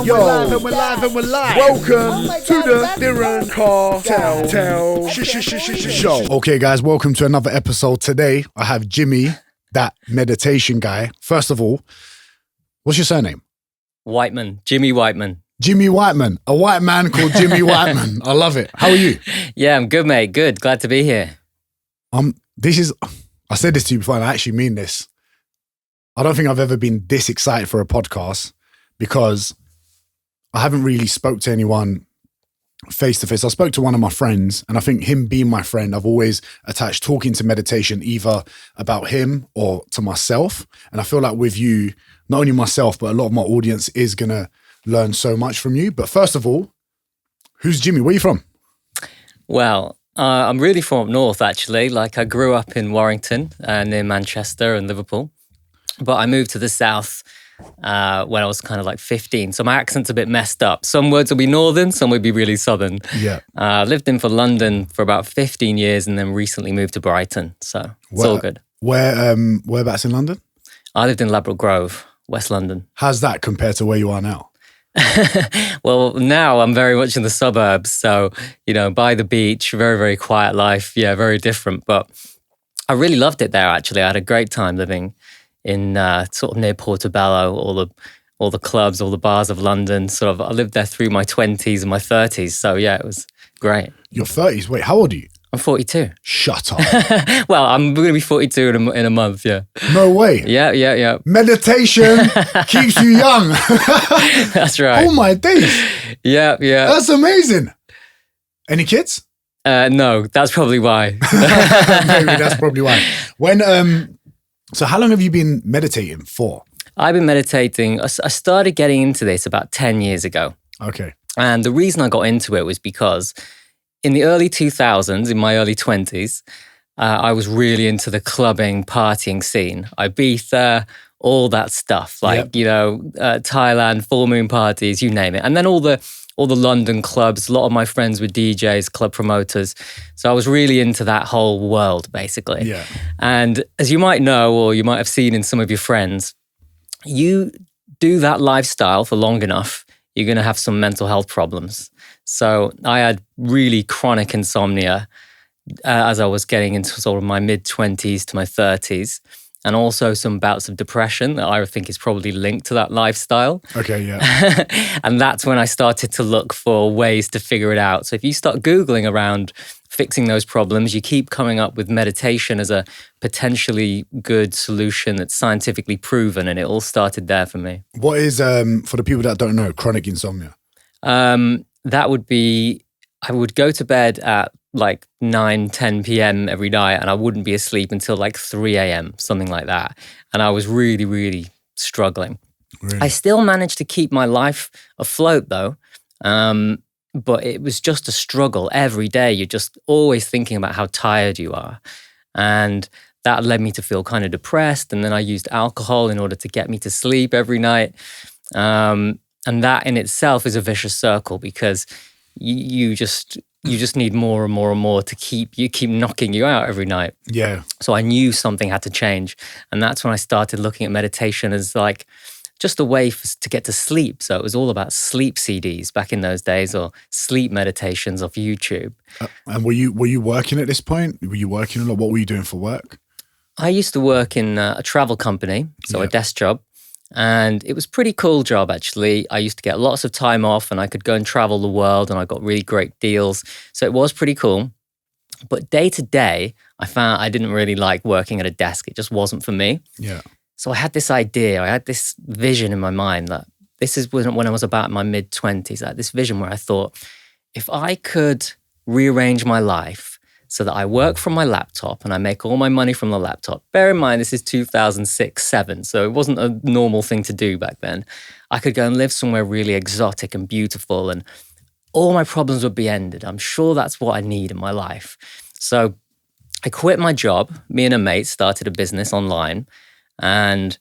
Yo, we're live. Welcome to the Diren Kartal show. Okay, guys, welcome to another episode. Today, I have Jimmy, that meditation guy. First of all, what's your surname? Whiteman, Jimmy Whiteman. Jimmy Whiteman, a white man called Jimmy Whiteman. I love it. How are you? Yeah, I'm good, mate. Good. Glad to be here. I said this to you before, and I actually mean this. I don't think I've ever been this excited for a podcast because I haven't really spoke to anyone face to face. I spoke to one of my friends, and I think him being my friend, I've always attached talking to meditation either about him or to myself. And I feel like with you, not only myself, but a lot of my audience is going to learn so much from you. But first of all, who's Jimmy? Where are you from? Well, I'm really from up north, actually. Like, I grew up in Warrington, near Manchester and Liverpool. But I moved to the south when I was kind of like 15. So my accent's a bit messed up. Some words will be northern, some will be really southern. Yeah. Lived in for London for about 15 years and then recently moved to Brighton. So it's all good. Whereabouts in London? I lived in Ladbroke Grove, West London. How's that compared to where you are now? Well, now I'm very much in the suburbs. So, by the beach, very, very quiet life. Yeah, very different. But I really loved it there, actually. I had a great time living in sort of near Portobello, all the clubs, all the bars of London. I lived there through my 20s and my 30s. So yeah, it was great. Your 30s? Wait, how old are you? I'm 42. Shut up. Well, I'm going to be 42 in a month, yeah. No way. Yeah. Meditation keeps you young. That's right. Oh my days. Yeah. That's amazing. Any kids? No, that's probably why. Maybe that's probably why. So how long have you been meditating for? I've been meditating. I started getting into this about 10 years ago. Okay. And the reason I got into it was because in the early 2000s, in my early 20s, I was really into the clubbing, partying scene. Ibiza, all that stuff, Thailand, full moon parties, you name it. And then all the London clubs, a lot of my friends were DJs, club promoters. So I was really into that whole world, basically. Yeah. And as you might know, or you might have seen in some of your friends, you do that lifestyle for long enough, you're going to have some mental health problems. So I had really chronic insomnia as I was getting into sort of my mid-20s to my 30s. And also some bouts of depression that I think is probably linked to that lifestyle. Okay, yeah. And that's when I started to look for ways to figure it out. So if you start Googling around fixing those problems, you keep coming up with meditation as a potentially good solution that's scientifically proven. And it all started there for me. What is, for the people that don't know, chronic insomnia? That would be, I would go to bed at like 9, 10 p.m. every night and I wouldn't be asleep until like 3 a.m., something like that. And I was really, really struggling. Really? I still managed to keep my life afloat though. But it was just a struggle every day. You're just always thinking about how tired you are. And that led me to feel kind of depressed. And then I used alcohol in order to get me to sleep every night. And that in itself is a vicious circle because you just need more and more and more to keep knocking you out every night. Yeah. So I knew something had to change. And that's when I started looking at meditation as like just a way to get to sleep. So it was all about sleep CDs back in those days or sleep meditations off YouTube. And were you working at this point? Were you working a lot? What were you doing for work? I used to work in a travel company, so a desk job. And it was a pretty cool job, actually. I used to get lots of time off and I could go and travel the world and I got really great deals. So it was pretty cool. But day to day, I found I didn't really like working at a desk. It just wasn't for me. Yeah. So I had this idea, I had this vision in my mind that this is when I was about in my mid-20s. I had this vision where I thought, if I could rearrange my life so that I work from my laptop and I make all my money from the laptop. Bear in mind, this is 2006-07, so it wasn't a normal thing to do back then. I could go and live somewhere really exotic and beautiful and all my problems would be ended. I'm sure that's what I need in my life. So I quit my job. Me and a mate started a business online and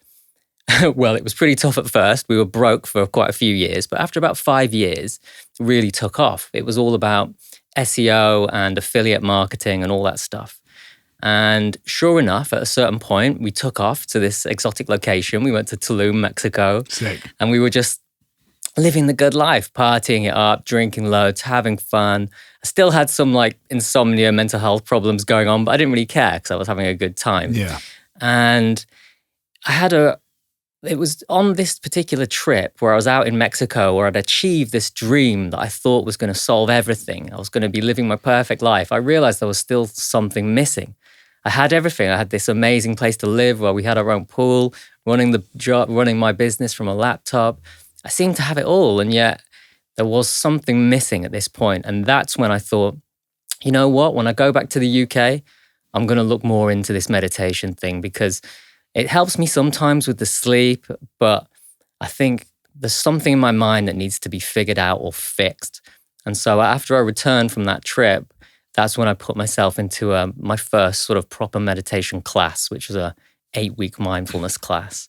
well, it was pretty tough at first. We were broke for quite a few years, but after about 5 years, it really took off. It was all about SEO and affiliate marketing and all that stuff. And sure enough, at a certain point, we took off to this exotic location. We went to Tulum, Mexico. Sick. And we were just living the good life, partying it up, drinking loads, having fun. I still had some like insomnia, mental health problems going on, but I didn't really care because I was having a good time. Yeah. And it was on this particular trip where I was out in Mexico where I'd achieved this dream that I thought was going to solve everything. I was going to be living my perfect life. I realized there was still something missing. I had everything. I had this amazing place to live where we had our own pool, running the job, running my business from a laptop. I seemed to have it all, and yet there was something missing at this point. And that's when I thought, you know what? When I go back to the UK, I'm going to look more into this meditation thing because it helps me sometimes with the sleep, but I think there's something in my mind that needs to be figured out or fixed. And so after I returned from that trip, that's when I put myself into my first sort of proper meditation class, which was a 8-week mindfulness class.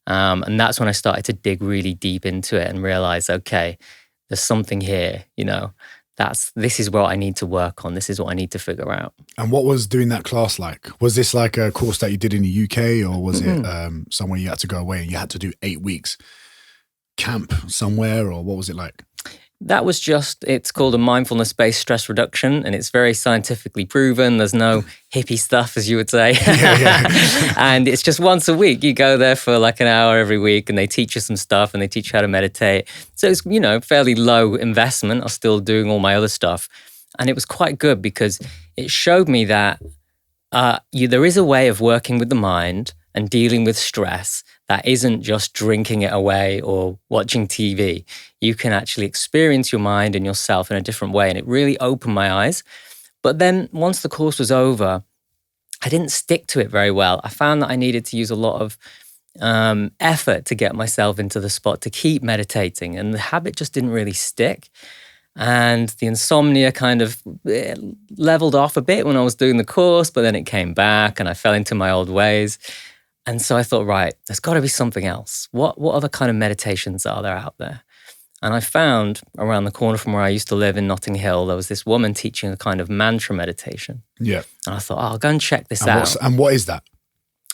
And that's when I started to dig really deep into it and realize, okay, there's something here, this is what I need to work on. This is what I need to figure out. And what was doing that class like? Was this like a course that you did in the UK, or was it somewhere you had to go away and you had to do 8 weeks camp somewhere, or what was it like? That was it's called a mindfulness-based stress reduction, and it's very scientifically proven. There's no hippie stuff, as you would say. And it's just once a week. You go there for like an hour every week, and they teach you some stuff, and they teach you how to meditate. So it's, fairly low investment. I was still doing all my other stuff. And it was quite good because it showed me that there is a way of working with the mind and dealing with stress that isn't just drinking it away or watching TV. You can actually experience your mind and yourself in a different way. And it really opened my eyes. But then once the course was over, I didn't stick to it very well. I found that I needed to use a lot of effort to get myself into the spot to keep meditating. And the habit just didn't really stick. And the insomnia kind of leveled off a bit when I was doing the course, but then it came back and I fell into my old ways. And so I thought, right, there's got to be something else. What other kind of meditations are there out there? And I found around the corner from where I used to live in Notting Hill, there was this woman teaching a kind of mantra meditation. Yeah. And I thought, I'll go and check this out. And what is that?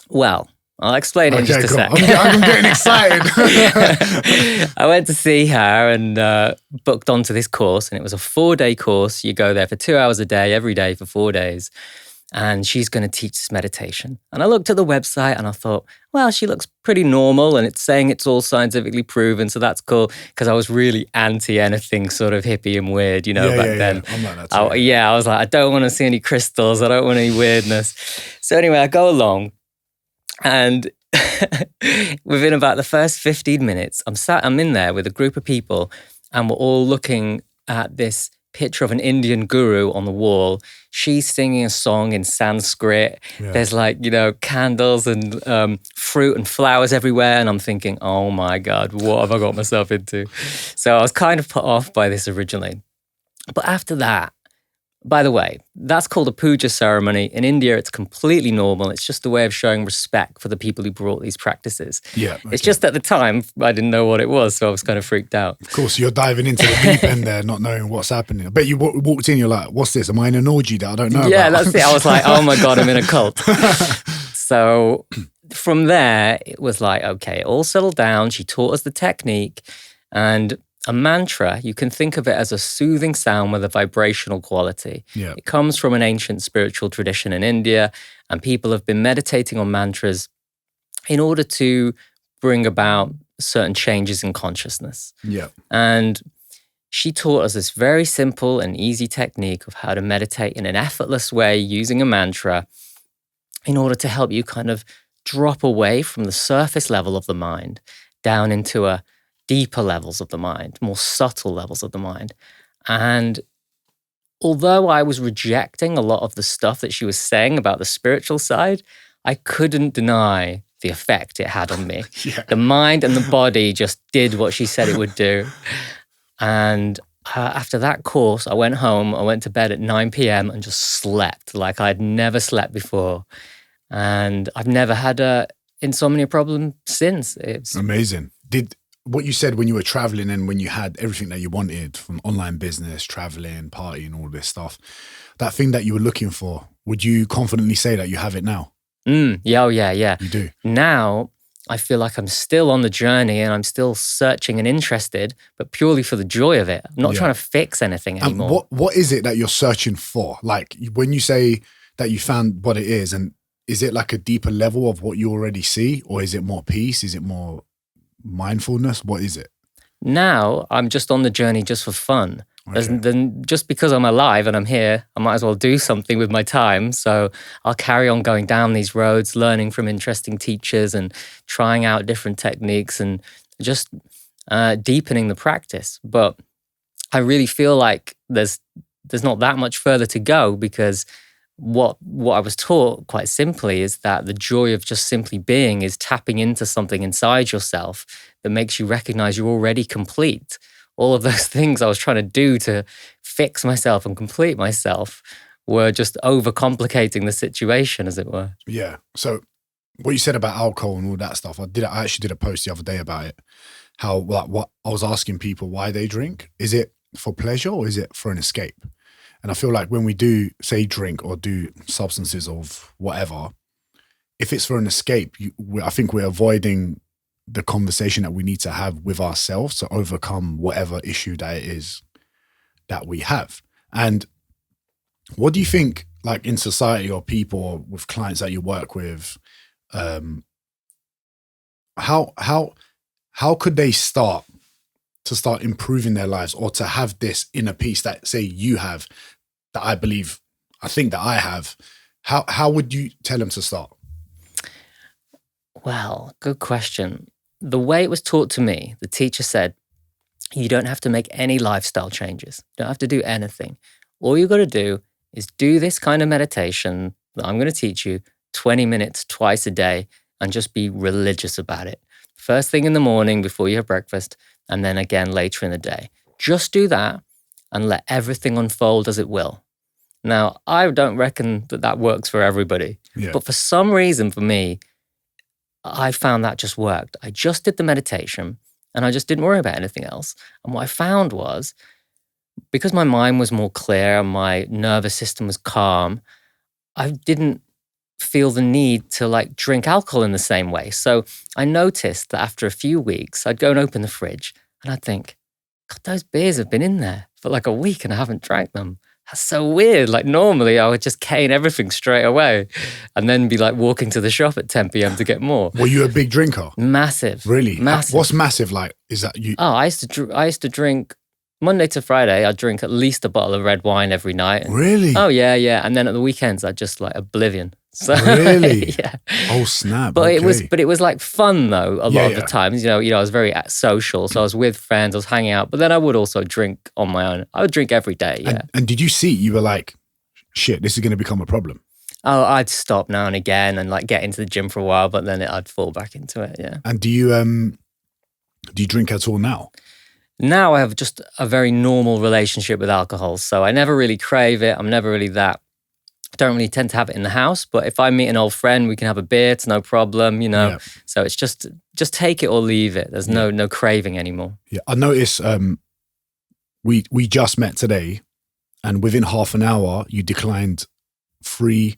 Well, I'll explain it in just a sec. I'm getting excited. I went to see her and booked onto this course, and it was a 4-day course. You go there for 2 hours a day, every day for 4 days. And she's going to teach this meditation. And I looked at the website and I thought, well, she looks pretty normal and it's saying it's all scientifically proven. So that's cool, because I was really anti anything sort of hippie and weird, back then. I'm like that too. I was like, I don't want to see any crystals. I don't want any weirdness. So anyway, I go along and within about the first 15 minutes, I'm in there with a group of people and we're all looking at this picture of an Indian guru on the wall. She's singing a song in Sanskrit. Yeah. There's candles and fruit and flowers everywhere. And I'm thinking, oh my God, what have I got myself into? So I was kind of put off by this originally. But after that, by the way, that's called a puja ceremony. In India, it's completely normal. It's just a way of showing respect for the people who brought these practices. Yeah, okay. It's just at the time, I didn't know what it was, so I was kind of freaked out. Of course, you're diving into the deep end there, not knowing what's happening. I bet you walked in, you're like, what's this? Am I in an orgy that I don't know Yeah, about? That's it. I was like, oh my God, I'm in a cult. So from there, it was like, okay, it all settled down. She taught us the technique, and a mantra, you can think of it as a soothing sound with a vibrational quality. Yeah. It comes from an ancient spiritual tradition in India, and people have been meditating on mantras in order to bring about certain changes in consciousness. Yeah. And she taught us this very simple and easy technique of how to meditate in an effortless way using a mantra in order to help you kind of drop away from the surface level of the mind down into a deeper levels of the mind, more subtle levels of the mind. And although I was rejecting a lot of the stuff that she was saying about the spiritual side, I couldn't deny the effect it had on me. Yeah. The mind and the body just did what she said it would do. And after that course, I went home, I went to bed at 9 p.m. and just slept like I'd never slept before. And I've never had a insomnia problem since. It's amazing. What you said when you were traveling and when you had everything that you wanted from online business, traveling, partying, all this stuff, that thing that you were looking for, would you confidently say that you have it now? Yeah. You do? Now, I feel like I'm still on the journey and I'm still searching and interested, but purely for the joy of it. I'm not trying to fix anything anymore. And what is it that you're searching for? Like when you say that you found what it is, and is it like a deeper level of what you already see, or is it more peace? Is it more mindfulness? What is it? Now I'm just on the journey just for fun. Okay. Then just because I'm alive and I'm here, I might as well do something with my time. So I'll carry on going down these roads, learning from interesting teachers and trying out different techniques and just deepening the practice. But I really feel like there's not that much further to go, because what I was taught quite simply is that the joy of just simply being is tapping into something inside yourself that makes you recognize you're already complete. All of those things I was trying to do to fix myself and complete myself were just overcomplicating the situation, as it were. Yeah. So what you said about alcohol and all that stuff, I actually did a post the other day about it. How, like, what I was asking people why they drink. Is it for pleasure or is it for an escape? And I feel like when we do, say, drink or do substances of whatever, if it's for an escape, I think we're avoiding the conversation that we need to have with ourselves to overcome whatever issue that it is that we have. And what do you think, like in society or people or with clients that you work with, how could they start improving their lives, or to have this inner peace that, say, you have, that I think that I have? How would you tell them to start? Well, good question. The way it was taught to me, the teacher said, you don't have to make any lifestyle changes. You don't have to do anything. All you got to do is do this kind of meditation that I'm going to teach you 20 minutes twice a day, and just be religious about it. First thing in the morning before you have breakfast, and then again later in the day. Just do that and let everything unfold as it will. Now, I don't reckon that works for everybody. Yeah. But for some reason, for me, I found that just worked. I just did the meditation and I just didn't worry about anything else. And what I found was, because my mind was more clear and my nervous system was calm, I didn't feel the need to like drink alcohol in the same way. So I noticed that after a few weeks, I'd go and open the fridge and I'd think, God, those beers have been in there for like a week and I haven't drank them. That's so weird. Like normally I would just cane everything straight away and then be like walking to the shop at 10 p.m. to get more. Were you a big drinker? Massive. Really? Massive. What's massive like? Is that you? Oh, I used to drink Monday to Friday. I'd drink at least a bottle of red wine every night. Really? Oh yeah. And then at the weekends, I'd just like oblivion. So, really? Yeah. Oh snap! But okay. it was like fun though. A lot of the times, you know, I was very social, so I was with friends, I was hanging out. But then I would also drink on my own. I would drink every day. Yeah. And did you see? You were like, shit, this is going to become a problem. Oh, I'd stop now and again and like get into the gym for a while, but then I'd fall back into it. Yeah. And do you drink at all now? Now I have just a very normal relationship with alcohol, so I never really crave it. I'm never really that. Don't really tend to have it in the house, but if I meet an old friend, we can have a beer. It's no problem, you know. Yeah. So it's just take it or leave it. There's no craving anymore. Yeah, I noticed. We just met today, and within half an hour, you declined free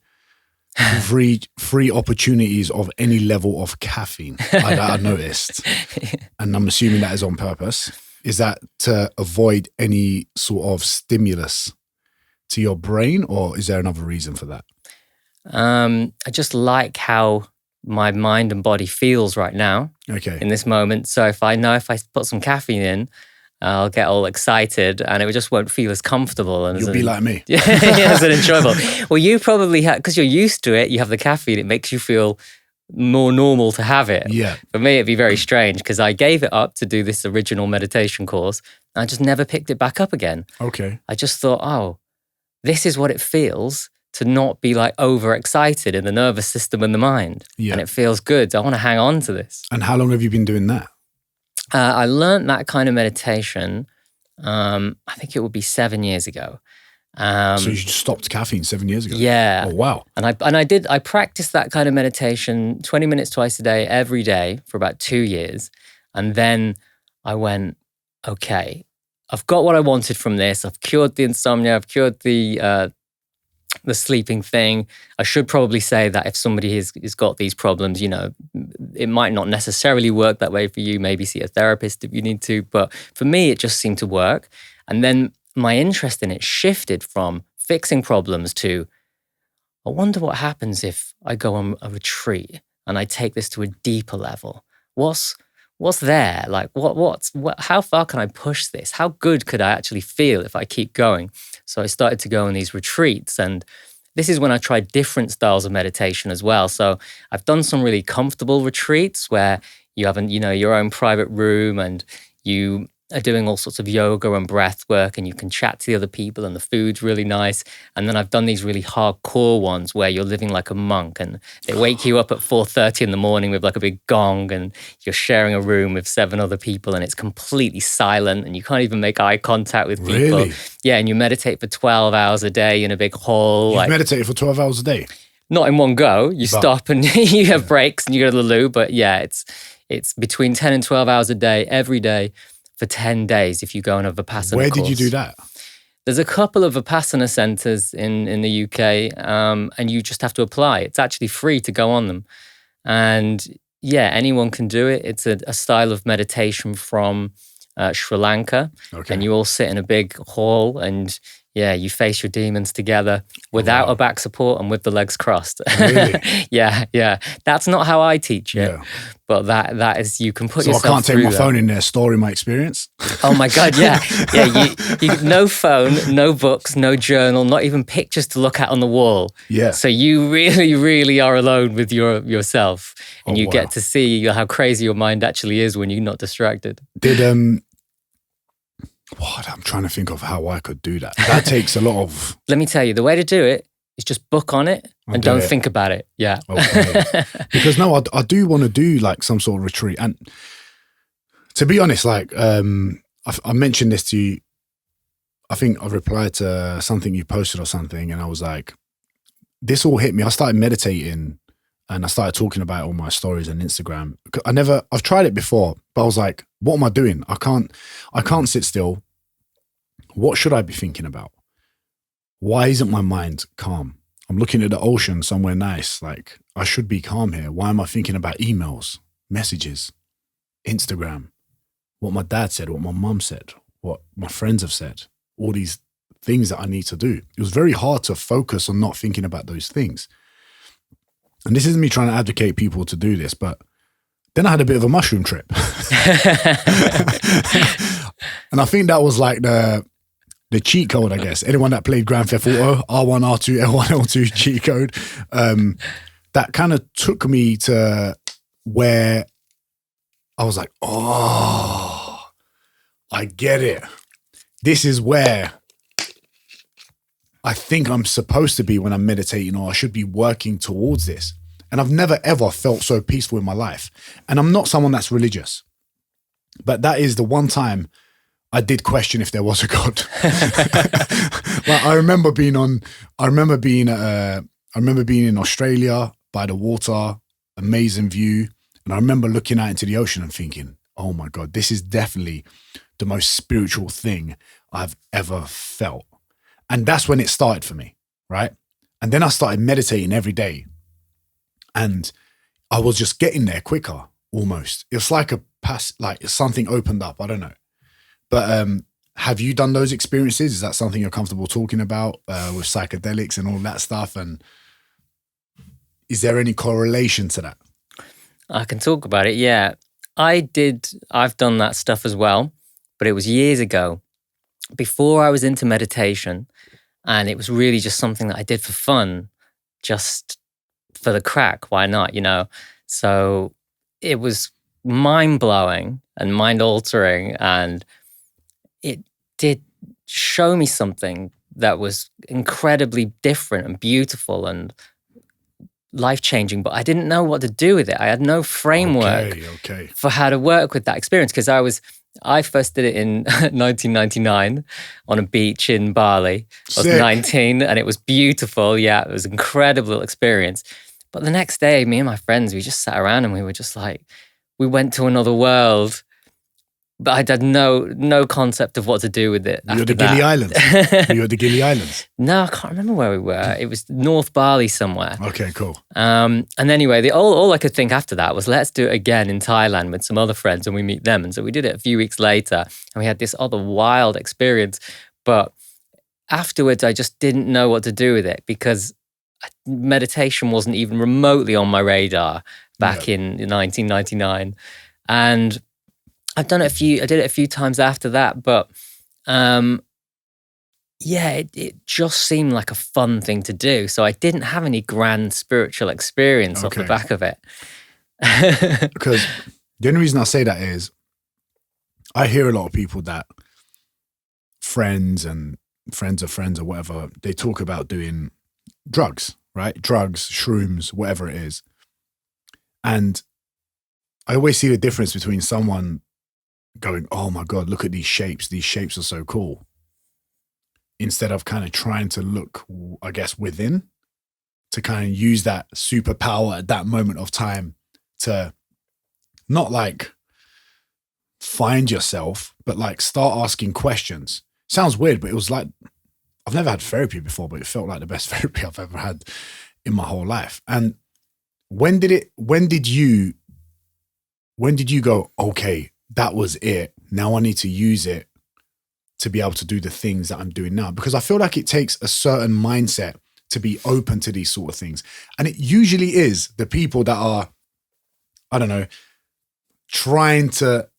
opportunities of any level of caffeine. I noticed, and I'm assuming that is on purpose. Is that to avoid any sort of stimulus to your brain, or is there another reason for that? I just like how my mind and body feels right now. Okay. In this moment. So if I put some caffeine in, I'll get all excited and it just won't feel as comfortable. And you'll be like me. Yeah, as enjoyable. Well, you probably have, because you're used to it, you have the caffeine, it makes you feel more normal to have it. Yeah. For me, it'd be very strange because I gave it up to do this original meditation course and I just never picked it back up again. Okay. I just thought, oh, this is what it feels to not be like overexcited in the nervous system and the mind. Yeah. And it feels good. I want to hang on to this. And how long have you been doing that? I learned that kind of meditation, I think it would be 7 years ago. So you stopped caffeine 7 years ago? Yeah. Oh, wow. And I practiced that kind of meditation 20 minutes twice a day, every day for about 2 years. And then I went, okay, I've got what I wanted from this. I've cured the insomnia. I've cured the the sleeping thing. I should probably say that if somebody has got these problems, you know, it might not necessarily work that way for you. Maybe see a therapist if you need to. But for me, it just seemed to work. And then my interest in it shifted from fixing problems to, I wonder what happens if I go on a retreat and I take this to a deeper level. What's there? Like what how far can I push this? How good could I actually feel if I keep going? So I started to go on these retreats, and this is when I tried different styles of meditation as well. So I've done some really comfortable retreats where you have your own private room, and you are doing all sorts of yoga and breath work, and you can chat to the other people, and the food's really nice. And then I've done these really hardcore ones where you're living like a monk, and they wake you up at 4:30 in the morning with like a big gong, and you're sharing a room with 7 other people, and it's completely silent, and you can't even make eye contact with people. Really? Yeah, and you meditate for 12 hours a day in a big hall. You've meditated for 12 hours a day? Not in one go. You stop and you have breaks and you go to the loo. But yeah, it's between 10 and 12 hours a day, every day, for 10 days if you go on a Vipassana Where course. did you do that? There's a couple of Vipassana centers in the UK, and you just have to apply. It's actually free to go on them. And yeah, anyone can do it. It's a style of meditation from Sri Lanka. Okay. And you all sit in a big hall, and yeah, you face your demons together without a back support and with the legs crossed. Really? Yeah. That's not how I teach it. Yeah. But that is, you can put yourself through. So I can't take my phone in there, storing my experience? Oh my God, yeah. You no phone, no books, no journal, not even pictures to look at on the wall. Yeah. So you really, really are alone with yourself. And you get to see how crazy your mind actually is when you're not distracted. I'm trying to think of how I could do that. That takes a lot of... Let me tell you, the way to do it is just book on it and don't think about it. Yeah. Okay. Because no, I do want to do like some sort of retreat. And to be honest, like I mentioned this to you, I think I replied to something you posted or something, and I was like, this all hit me. I started meditating and I started talking about it on my stories on Instagram. I've tried it before, but I was like, what am I doing? I can't sit still. What should I be thinking about? Why isn't my mind calm? I'm looking at the ocean somewhere nice. Like, I should be calm here. Why am I thinking about emails, messages, Instagram, what my dad said, what my mum said, what my friends have said, all these things that I need to do? It was very hard to focus on not thinking about those things. And this isn't me trying to advocate people to do this, but then I had a bit of a mushroom trip. And I think that was like the cheat code, I guess. Anyone that played Grand Theft Auto, R1, R2, L1, L2 cheat code, that kind of took me to where I was like, oh, I get it. This is where I think I'm supposed to be when I'm meditating, or I should be working towards this. And I've never, ever felt so peaceful in my life. And I'm not someone that's religious, but that is the one time I did question if there was a God. Like, I remember being in Australia by the water, amazing view. And I remember looking out into the ocean and thinking, oh my God, this is definitely the most spiritual thing I've ever felt. And that's when it started for me, right? And then I started meditating every day. And I was just getting there quicker, almost. It was like like something opened up. I don't know. But have you done those experiences? Is that something you're comfortable talking about with psychedelics and all that stuff? And is there any correlation to that? I can talk about it, yeah. I've done that stuff as well, but it was years ago, before I was into meditation, and it was really just something that I did for fun, just for the crack, why not, So it was mind-blowing and mind-altering, and it did show me something that was incredibly different and beautiful and life-changing, but I didn't know what to do with it. I had no framework for how to work with that experience, because I first did it in 1999 on a beach in Bali. I was 19 and it was beautiful. Yeah, it was an incredible experience. But the next day, me and my friends, we just sat around and we were just like, we went to another world. but I had no concept of what to do with it. Were you at the Gili Islands? Were you at the Gili Islands? No, I can't remember where we were. It was North Bali somewhere. Okay, cool. And anyway, all I could think after that was, let's do it again in Thailand with some other friends and we meet them. And so we did it a few weeks later and we had this other wild experience. But afterwards, I just didn't know what to do with it because meditation wasn't even remotely on my radar back in 1999. And I did it a few times after that, but it just seemed like a fun thing to do. So I didn't have any grand spiritual experience off the back of it. Because the only reason I say that is I hear a lot of people that friends and friends of friends or whatever, they talk about doing drugs, right? Drugs, shrooms, whatever it is. And I always see the difference between someone going, oh my God, look at these shapes. These shapes are so cool. Instead of kind of trying to look, I guess, within to kind of use that superpower at that moment of time to not like find yourself, but like start asking questions. Sounds weird, but it was like, I've never had therapy before, but it felt like the best therapy I've ever had in my whole life. And when did you go, okay, that was it. Now I need to use it to be able to do the things that I'm doing now? Because I feel like it takes a certain mindset to be open to these sort of things. And it usually is the people that are, I don't know, trying to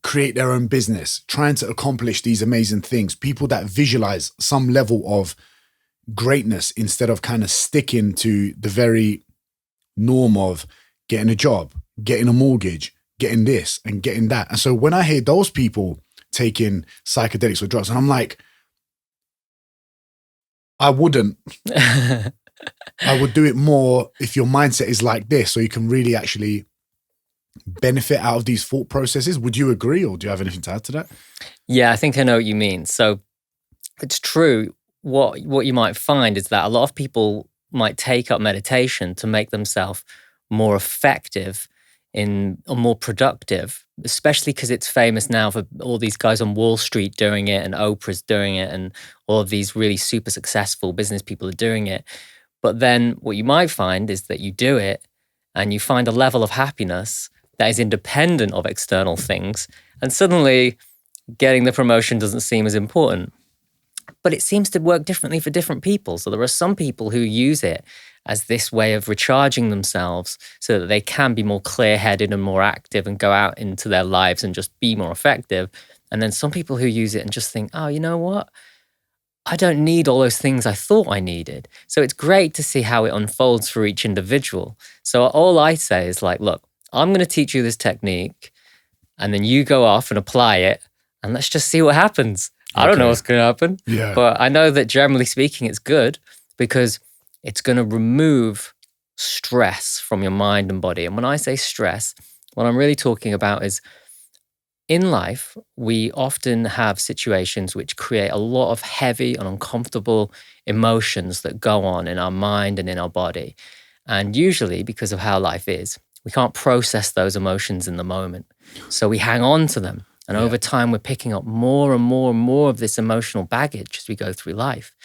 create their own business, trying to accomplish these amazing things, people that visualize some level of greatness instead of kind of sticking to the very norm of getting a job, getting a mortgage, getting this and getting that. And so when I hear those people taking psychedelics or drugs, and I'm like, I wouldn't. I would do it more if your mindset is like this, so you can really actually benefit out of these thought processes. Would you agree, or do you have anything to add to that? Yeah, I think I know what you mean. So it's true. What you might find is that a lot of people might take up meditation to make themselves more effective or more productive, especially because it's famous now for all these guys on Wall Street doing it and Oprah's doing it and all of these really super successful business people are doing it. But then what you might find is that you do it and you find a level of happiness that is independent of external things, and suddenly getting the promotion doesn't seem as important. But it seems to work differently for different people. So there are some people who use it as this way of recharging themselves so that they can be more clear-headed and more active and go out into their lives and just be more effective. And then some people who use it and just think, oh, you know what? I don't need all those things I thought I needed. So it's great to see how it unfolds for each individual. So all I say is like, look, I'm going to teach you this technique and then you go off and apply it and let's just see what happens. I don't know what's going to happen, but I know that generally speaking, it's good because it's going to remove stress from your mind and body. And when I say stress, what I'm really talking about is in life, we often have situations which create a lot of heavy and uncomfortable emotions that go on in our mind and in our body. And usually because of how life is, we can't process those emotions in the moment. So we hang on to them. And over time, we're picking up more and more and more of this emotional baggage as we go through life.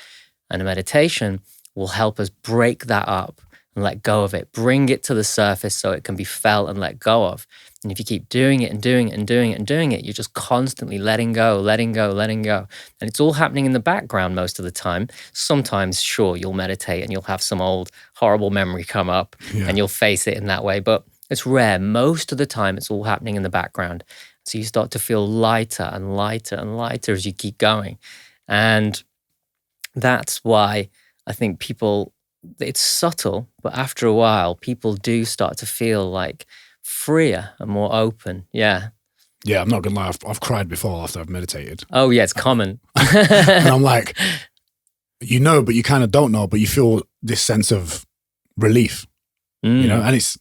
And a meditation will help us break that up and let go of it, bring it to the surface so it can be felt and let go of. And if you keep doing it and doing it and doing it and doing it, you're just constantly letting go, letting go, letting go. And it's all happening in the background most of the time. Sometimes, sure, you'll meditate and you'll have some old horrible memory come up and you'll face it in that way. But it's rare. Most of the time, it's all happening in the background. So you start to feel lighter and lighter and lighter as you keep going. And that's why I think people, it's subtle, but after a while, people do start to feel like freer and more open. Yeah. Yeah, I'm not going to lie. I've cried before after I've meditated. Oh, yeah, it's common. And I'm like, you know, but you kind of don't know, but you feel this sense of relief, you know, and it's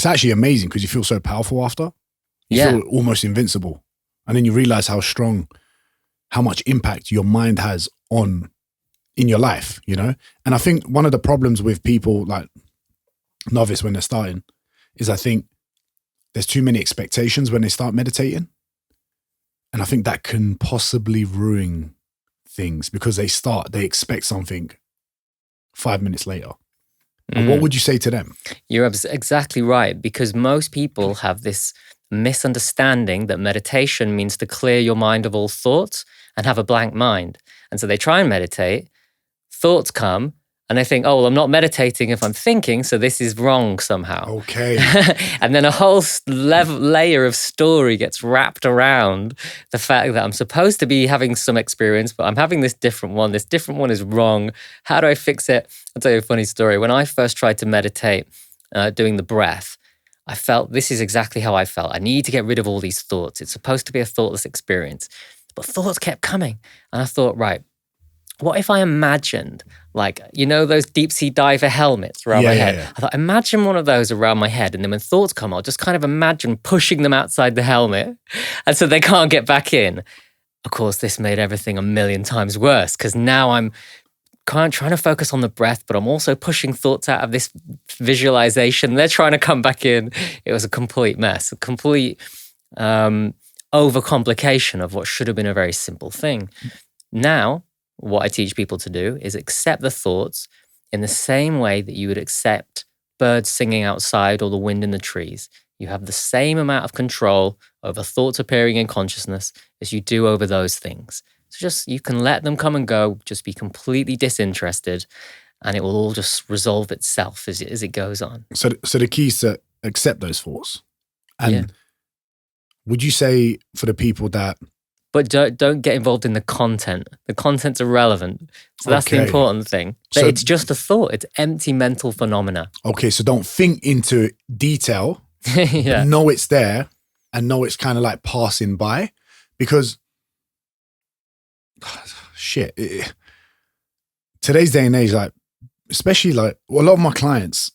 actually amazing because you feel so powerful after. You feel almost invincible. And then you realize how much impact your mind has in your life, you know? And I think one of the problems with people like novice when they're starting is I think there's too many expectations when they start meditating. And I think that can possibly ruin things because they expect something 5 minutes later. And what would you say to them? You're exactly right, because most people have this misunderstanding that meditation means to clear your mind of all thoughts and have a blank mind. And so they try and meditate, thoughts come, and they think, oh, well, I'm not meditating if I'm thinking, so this is wrong somehow. Okay. And then a whole layer of story gets wrapped around the fact that I'm supposed to be having some experience, but I'm having this different one. This different one is wrong. How do I fix it? I'll tell you a funny story. When I first tried to meditate, doing the breath, I felt this is exactly how I felt. I need to get rid of all these thoughts. It's supposed to be a thoughtless experience. But thoughts kept coming. And I thought, right, what if I imagined, like, you know, those deep sea diver helmets around my head? Yeah. I thought, imagine one of those around my head. And then when thoughts come, I'll just kind of imagine pushing them outside the helmet. And so they can't get back in. Of course, this made everything a million times worse because now I'm trying to focus on the breath, but I'm also pushing thoughts out of this visualization. They're trying to come back in. It was a complete mess, a complete overcomplication of what should have been a very simple thing. Now, what I teach people to do is accept the thoughts in the same way that you would accept birds singing outside or the wind in the trees. You have the same amount of control over thoughts appearing in consciousness as you do over those things. So just, you can let them come and go, just be completely disinterested, and it will all just resolve itself as it goes on. So the key is to accept those thoughts. And would you say for the people that... But don't get involved in the content. The content's irrelevant. So that's the important thing. But it's just a thought. It's empty mental phenomena. Okay, so don't think into detail. Yeah. Know it's there and know it's kind of like passing by. Because, today's day and age, like, especially like a lot of my clients,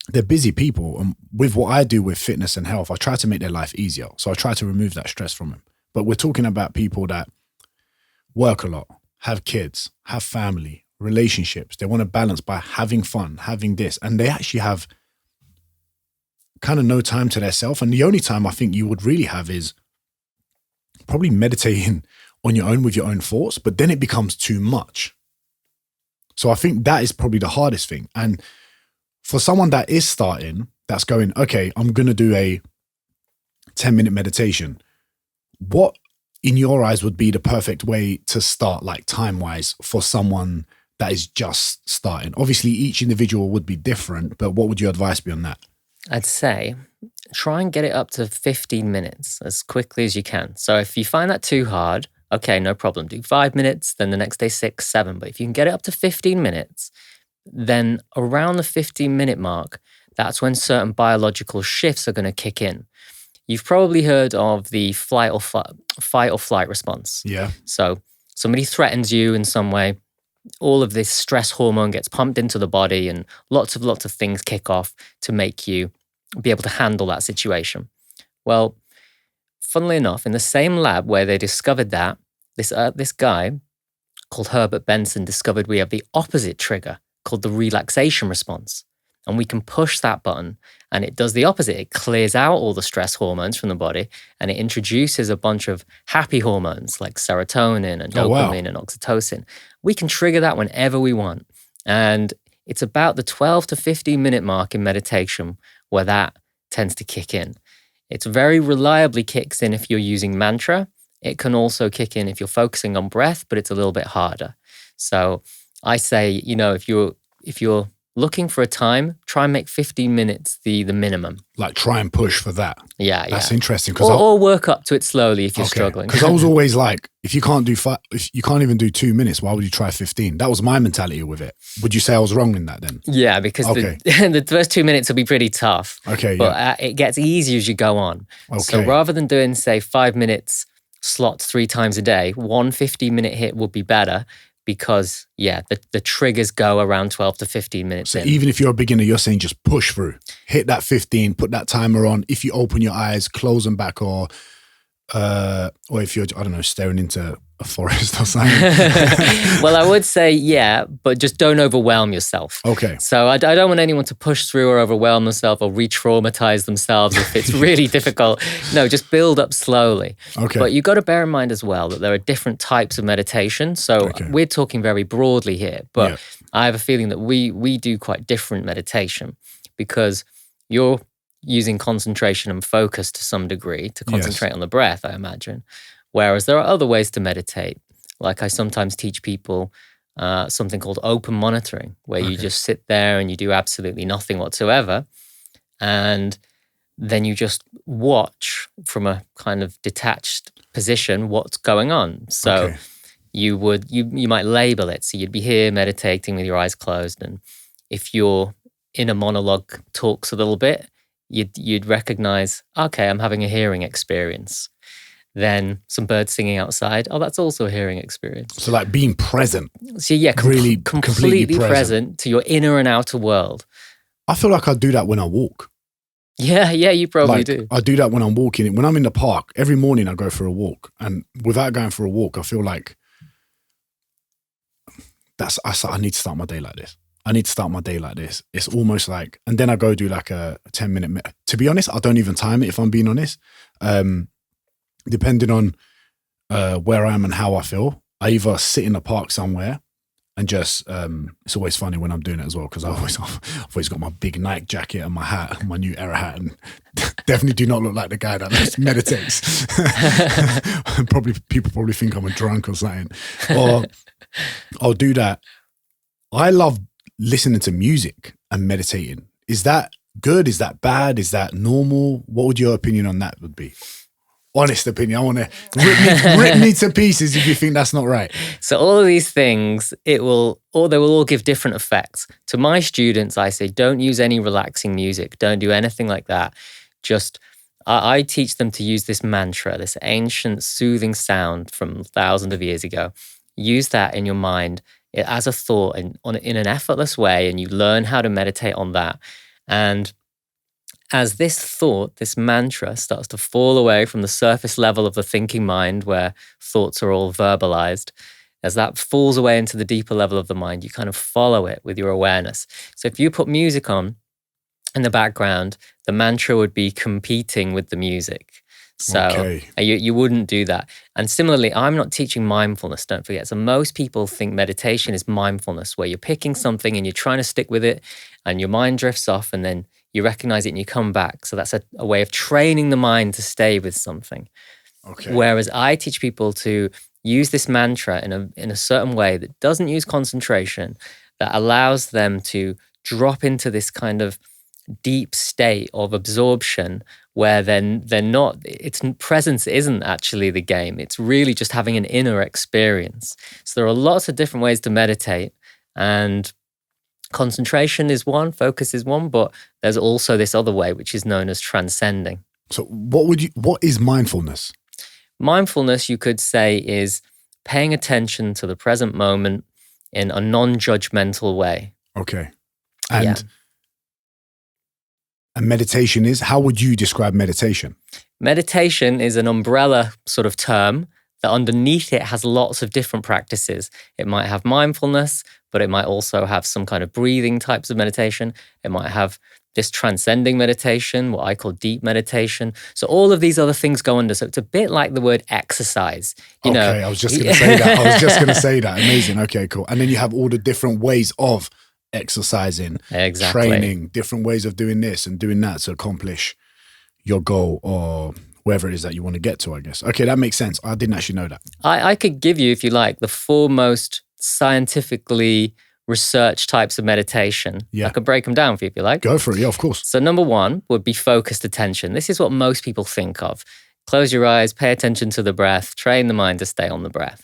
they're busy people, and with what I do with fitness and health, I try to make their life easier. So I try to remove that stress from them. But we're talking about people that work a lot, have kids, have family, relationships. They want to balance by having fun, having this, and they actually have kind of no time to themselves. And the only time I think you would really have is probably meditating on your own with your own thoughts, but then it becomes too much. So I think that is probably the hardest thing. And for someone that is starting, that's going, okay, I'm going to do a 10-minute meditation. What, in your eyes, would be the perfect way to start, like time-wise, for someone that is just starting? Obviously, each individual would be different, but what would your advice be on that? I'd say try and get it up to 15 minutes as quickly as you can. So if you find that too hard, okay, no problem. Do 5 minutes, then the next day 6, 7. But if you can get it up to 15 minutes, then around the 15-minute mark, that's when certain biological shifts are going to kick in. You've probably heard of the fight or flight response. Yeah. So somebody threatens you in some way, all of this stress hormone gets pumped into the body, and lots of things kick off to make you be able to handle that situation. Well, funnily enough, in the same lab where they discovered that, this guy called Herbert Benson discovered we have the opposite trigger called the relaxation response. And we can push that button and it does the opposite. It clears out all the stress hormones from the body and it introduces a bunch of happy hormones like serotonin and dopamine and oxytocin. We can trigger that whenever we want. And it's about the 12 to 15 minute mark in meditation where that tends to kick in. It very reliably kicks in if you're using mantra. It can also kick in if you're focusing on breath, but it's a little bit harder. So I say, if you're looking for a time, try and make 15 minutes the minimum. Like try and push for that. Yeah, That's interesting. Or work up to it slowly if you're struggling. Because I was always like, if you can't even do 2 minutes, why would you try 15? That was my mentality with it. Would you say I was wrong in that then? Yeah, because the first 2 minutes will be pretty tough. Okay, but it gets easier as you go on. Okay. So rather than doing, say, 5 minutes slots 3 times a day, one 15-minute hit would be better. Because, the triggers go around 12 to 15 minutes so in. Even if you're a beginner, you're saying just push through. Hit that 15, put that timer on. If you open your eyes, close them back, or Or if you're, I don't know, staring into a forest or something. Well, I would say, yeah, but just don't overwhelm yourself. Okay. So I don't want anyone to push through or overwhelm themselves or re-traumatize themselves if it's really difficult. No, just build up slowly. Okay. But you got to bear in mind as well that there are different types of meditation. So we're talking very broadly here, but I have a feeling that we do quite different meditation because you're using concentration and focus to some degree to concentrate on the breath, I imagine. Whereas there are other ways to meditate. Like I sometimes teach people something called open monitoring, where you just sit there and you do absolutely nothing whatsoever. And then you just watch from a kind of detached position what's going on. So you might label it. So you'd be here meditating with your eyes closed. And if your inner monologue talks a little bit, you'd recognize, okay, I'm having a hearing experience. Then some birds singing outside. Oh, that's also a hearing experience. So like being present. So yeah, really completely present to your inner and outer world. I feel like I do that when I walk. Yeah, you probably do. I do that when I'm walking. When I'm in the park, every morning I go for a walk. And without going for a walk, I feel like I need to start my day like this. I need to start my day like this. It's almost like, and then I go do like a 10-minute, to be honest, I don't even time it if I'm being honest. Depending on where I am and how I feel, I either sit in the park somewhere and just, it's always funny when I'm doing it as well because I've always got my big Nike jacket and my hat, my new Era hat, and definitely do not look like the guy that just meditates. People probably think I'm a drunk or something. Or I'll do that. I love listening to music and meditating. Is that good? Is that bad? Is that normal? What would your opinion on that would be? Honest opinion. I want to rip me to pieces if you think that's not right. So all of these things, they will all give different effects. To my students, I say, don't use any relaxing music. Don't do anything like that. Just, I teach them to use this mantra, this ancient soothing sound from thousands of years ago. Use that in your mind as a thought in an effortless way, and you learn how to meditate on that. And as this thought, this mantra starts to fall away from the surface level of the thinking mind where thoughts are all verbalized, as that falls away into the deeper level of the mind, you kind of follow it with your awareness. So if you put music on in the background, the mantra would be competing with the music. So you wouldn't do that. And similarly, I'm not teaching mindfulness, don't forget. So most people think meditation is mindfulness, where you're picking something and you're trying to stick with it and your mind drifts off and then you recognize it and you come back. So that's a way of training the mind to stay with something. Whereas I teach people to use this mantra in a certain way that doesn't use concentration, that allows them to drop into this kind of deep state of absorption where then they're not, its presence isn't actually the game. It's really just having an inner experience. So there are lots of different ways to meditate, and concentration is one, focus is one, but there's also this other way, which is known as transcending. So what is mindfulness? Mindfulness, you could say, is paying attention to the present moment in a non-judgmental way. Okay. And meditation is, how would you describe meditation? Meditation is an umbrella sort of term that underneath it has lots of different practices. It might have mindfulness, but it might also have some kind of breathing types of meditation. It might have this transcending meditation, what I call deep meditation. So all of these other things go under. So it's a bit like the word exercise. You know, I was just going to say that. Amazing. Okay, cool. And then you have all the different ways of exercising, training, different ways of doing this and doing that to accomplish your goal or wherever it is that you want to get to, I guess. Okay, that makes sense. I didn't actually know that. I could give you, if you like, the four most scientifically researched types of meditation. I could break them down for you if you like. Go for it, yeah, of course. So number one would be focused attention. This is what most people think of. Close your eyes, pay attention to the breath, train the mind to stay on the breath.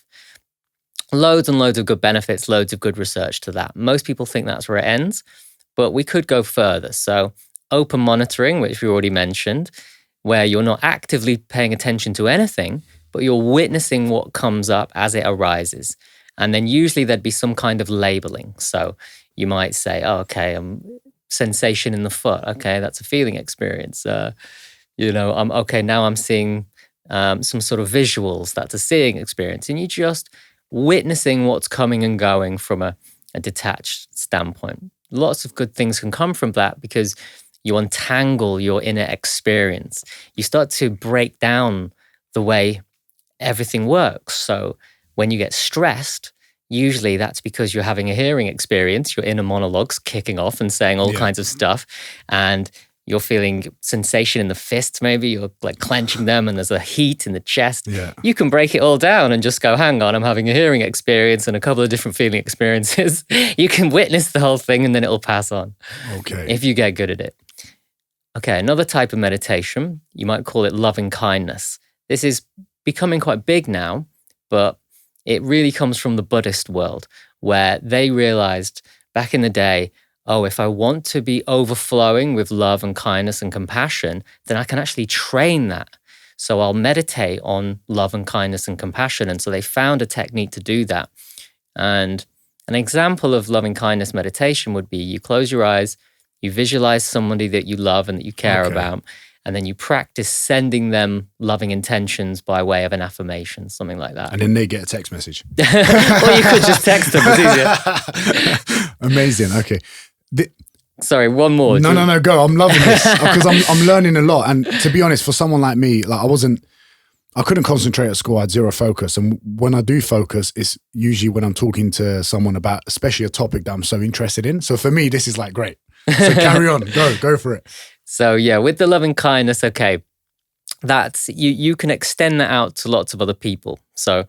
Loads and loads of good benefits, loads of good research to that. Most people think that's where it ends, but we could go further. So open monitoring, which we already mentioned, where you're not actively paying attention to anything, but you're witnessing what comes up as it arises. And then usually there'd be some kind of labeling. So you might say, oh, okay, sensation in the foot. Okay, that's a feeling experience. I'm okay, now I'm seeing some sort of visuals. That's a seeing experience. And you're just witnessing what's coming and going from a detached standpoint. Lots of good things can come from that because you untangle your inner experience. You start to break down the way everything works. So when you get stressed, usually that's because you're having a hearing experience, your inner monologue's kicking off and saying all kinds of stuff. And you're feeling sensation in the fists, maybe you're like clenching them and there's a heat in the chest. Yeah. You can break it all down and just go, hang on, I'm having a hearing experience and a couple of different feeling experiences. You can witness the whole thing and then it'll pass on. Okay. If you get good at it. Okay, another type of meditation, you might call it loving kindness. This is becoming quite big now, but it really comes from the Buddhist world where they realized back in the day, oh, if I want to be overflowing with love and kindness and compassion, then I can actually train that. So I'll meditate on love and kindness and compassion. And so they found a technique to do that. And an example of loving kindness meditation would be you close your eyes, you visualize somebody that you love and that you care about, and then you practice sending them loving intentions by way of an affirmation, something like that. And then they get a text message. Or you could just text them, it's easier. Amazing. Okay. Sorry, one more. No, go. I'm loving this because I'm learning a lot. And to be honest, for someone like me, like I couldn't concentrate at school. I had zero focus. And when I do focus, it's usually when I'm talking to someone about, especially a topic that I'm so interested in. So for me, this is like great. So carry on, go for it. So yeah, with the loving kindness, okay, that's you can extend that out to lots of other people. So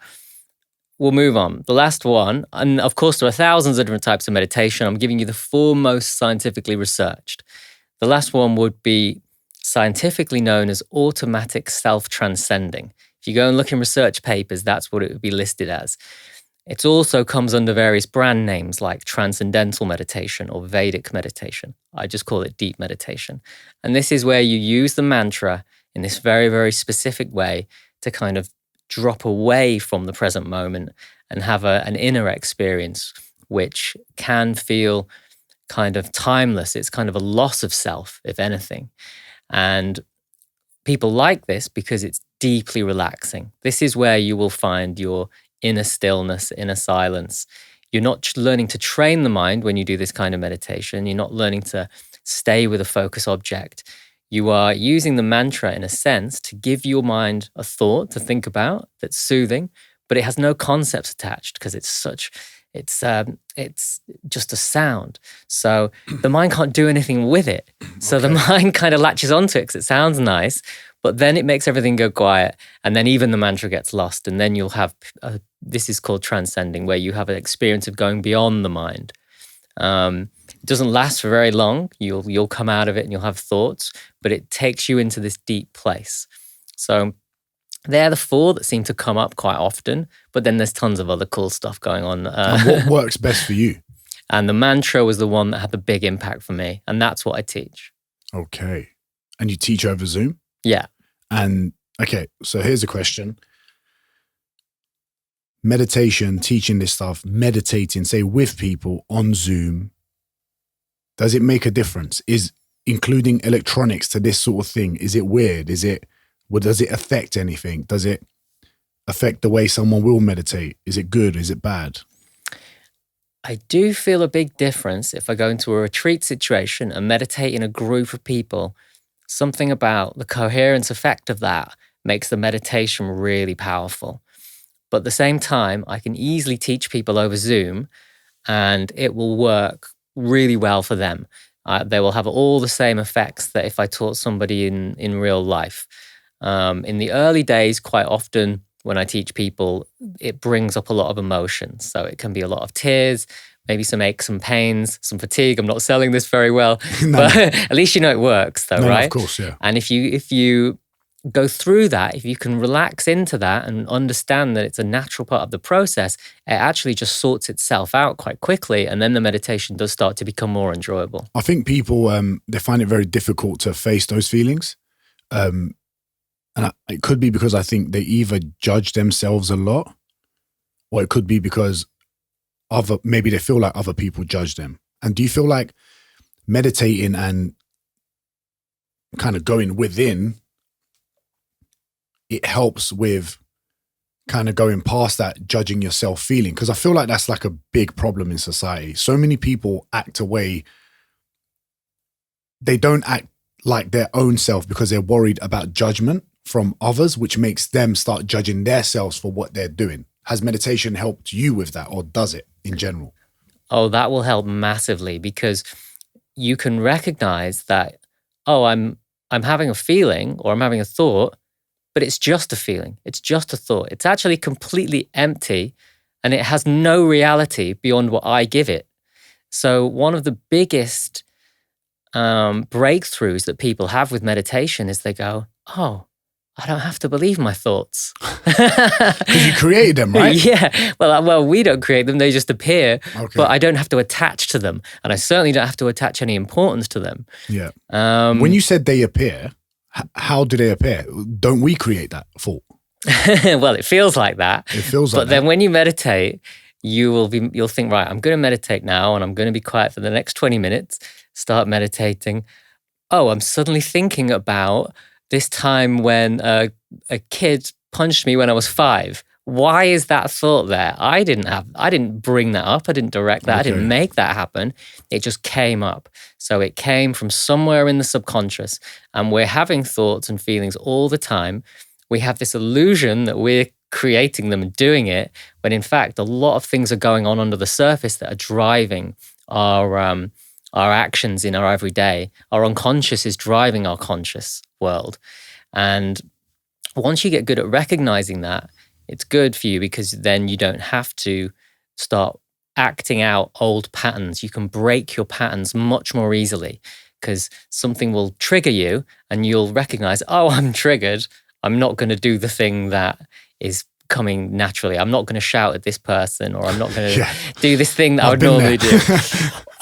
we'll move on. The last one, and of course there are thousands of different types of meditation. I'm giving you the 4 most scientifically researched. The last one would be scientifically known as automatic self-transcending. If you go and look in research papers, that's what it would be listed as. It also comes under various brand names like transcendental meditation or Vedic meditation. I just call it deep meditation. And this is where you use the mantra in this very, very specific way to kind of drop away from the present moment and have an inner experience which can feel kind of timeless. It's kind of a loss of self, if anything. And people like this because it's deeply relaxing. This is where you will find your inner stillness, inner silence. You're not learning to train the mind when you do this kind of meditation. You're not learning to stay with a focus object. You are using the mantra in a sense to give your mind a thought to think about that's soothing, but it has no concepts attached because it's just a sound. So the mind can't do anything with it. So the mind kind of latches onto it because it sounds nice, but then it makes everything go quiet. And then even the mantra gets lost. And then you'll have, this is called transcending, where you have an experience of going beyond the mind. It doesn't last for very long. You'll come out of it and you'll have thoughts, but it takes you into this deep place. So they're the 4 that seem to come up quite often, but then there's tons of other cool stuff going on. And what works best for you? And the mantra was the one that had the big impact for me. And that's what I teach. Okay. And you teach over Zoom? Yeah. And okay, so here's a question. Meditation, teaching this stuff, meditating, say with people on Zoom, does it make a difference? Is including electronics to this sort of thing, is it weird? Does it affect anything? Does it affect the way someone will meditate? Is it good? Is it bad? I do feel a big difference if I go into a retreat situation and meditate in a group of people. Something about the coherence effect of that makes the meditation really powerful. But at the same time, I can easily teach people over Zoom and it will work really well for them. They will have all the same effects that if I taught somebody in real life. In the early days, quite often when I teach people, it brings up a lot of emotions. So it can be a lot of tears, maybe some aches and pains, some fatigue. I'm not selling this very well, but at least you know it works though, right? Of course, yeah. And if you go through that, if you can relax into that and understand that it's a natural part of the process, it actually just sorts itself out quite quickly. And then the meditation does start to become more enjoyable. I think people, they find it very difficult to face those feelings. And it could be because I think they either judge themselves a lot, or it could be because maybe they feel like other people judge them. And do you feel like meditating and kind of going within it helps with kind of going past that judging yourself feeling. Because I feel like that's like a big problem in society. So many people act away. They don't act like their own self because they're worried about judgment from others, which makes them start judging themselves for what they're doing. Has meditation helped you with that, or does it in general? Oh, that will help massively, because you can recognize that, oh, I'm having a feeling or I'm having a thought, but it's just a feeling. It's just a thought. It's actually completely empty, and it has no reality beyond what I give it. So one of the biggest breakthroughs that people have with meditation is they go, oh, I don't have to believe my thoughts. Because you created them, right? Yeah. Well, we don't create them. They just appear. Okay. But I don't have to attach to them. And I certainly don't have to attach any importance to them. Yeah. When you said they appear, how do they appear? Don't we create that thought? Well, it feels like that. It feels like that. But then when you meditate, you'll think, right, I'm going to meditate now, and I'm going to be quiet for the next 20 minutes. Start meditating. Oh, I'm suddenly thinking about this time when a kid punched me when I was 5. Why is that thought there? I didn't bring that up. I didn't direct that. Okay. I didn't make that happen. It just came up. So it came from somewhere in the subconscious, and we're having thoughts and feelings all the time. We have this illusion that we're creating them and doing it, when in fact, a lot of things are going on under the surface that are driving our actions in our everyday. Our unconscious is driving our conscious world. And once you get good at recognizing that, it's good for you, because then you don't have to start acting out old patterns. You can break your patterns much more easily, because something will trigger you and you'll recognize, oh, I'm triggered. I'm not going to do the thing that is coming naturally. I'm not going to shout at this person, or I'm not going to do this thing that I would normally do.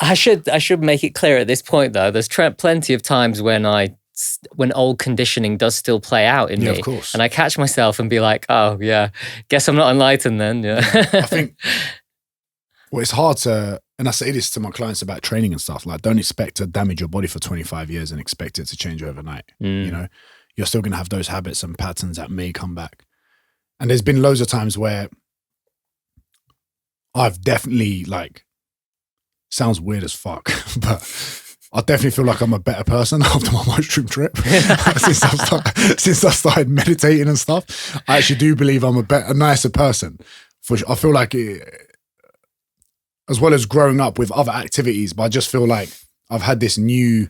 I should make it clear at this point, though, there's plenty of times when old conditioning does still play out in me. Of course. And I catch myself and be like, oh, yeah, guess I'm not enlightened then. Yeah. I think, it's hard to, and I say this to my clients about training and stuff, like, don't expect to damage your body for 25 years and expect it to change overnight. You know, you're still going to have those habits and patterns that may come back. And there's been loads of times where I've definitely, like, sounds weird as fuck, but I definitely feel like I'm a better person after my mushroom trip. since I started meditating and stuff, I actually do believe I'm a nicer person. I feel like as well as growing up with other activities, but I just feel like I've had this new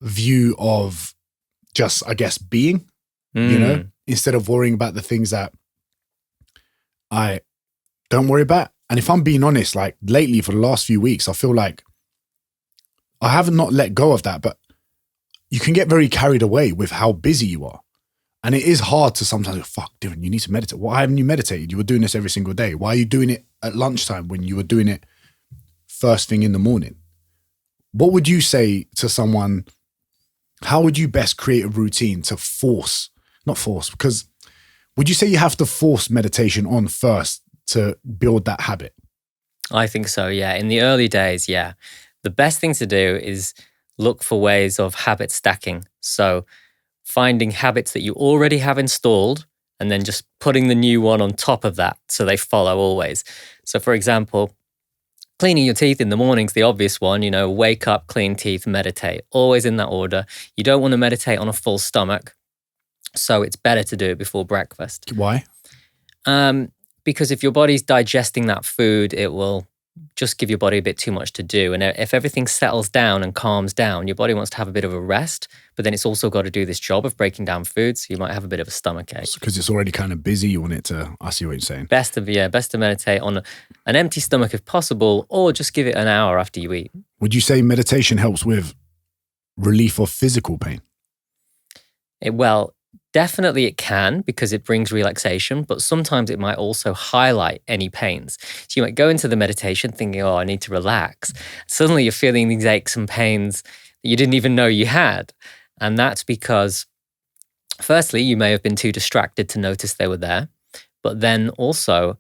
view of just, I guess, being, you know, instead of worrying about the things that I don't worry about. And if I'm being honest, like lately for the last few weeks, I feel like I haven't not let go of that, but you can get very carried away with how busy you are. And it is hard to sometimes go, fuck, Diren, you need to meditate. Why haven't you meditated? You were doing this every single day. Why are you doing it at lunchtime when you were doing it first thing in the morning? What would you say to someone? How would you best create a routine to because would you say you have to force meditation on first to build that habit? I think so, yeah. In the early days, yeah. The best thing to do is look for ways of habit stacking. So finding habits that you already have installed and then just putting the new one on top of that so they follow always. So for example, cleaning your teeth in the morning's the obvious one, you know, wake up, clean teeth, meditate, always in that order. You don't want to meditate on a full stomach, so it's better to do it before breakfast. Why? Because if your body's digesting that food, it will just give your body a bit too much to do. And if everything settles down and calms down, your body wants to have a bit of a rest, but then it's also got to do this job of breaking down food, so you might have a bit of a stomach ache. Because it's already kind of busy, you want it to, I see what you're saying. Best to meditate on an empty stomach if possible, or just give it an hour after you eat. Would you say meditation helps with relief of physical pain? Definitely it can, because it brings relaxation, but sometimes it might also highlight any pains. So you might go into the meditation thinking, oh, I need to relax. Suddenly you're feeling these aches and pains that you didn't even know you had. And that's because, firstly, you may have been too distracted to notice they were there. But then also,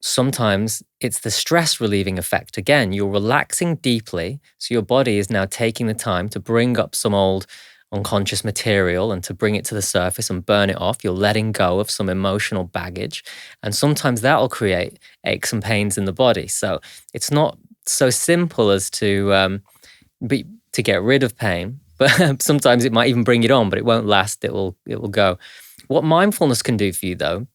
sometimes it's the stress relieving effect. Again, you're relaxing deeply, so your body is now taking the time to bring up some old unconscious material and to bring it to the surface and burn it off. You're letting go of some emotional baggage. And sometimes that will create aches and pains in the body. So it's not so simple as to get rid of pain, but sometimes it might even bring it on, but it won't last. It will go. What mindfulness can do for you, though,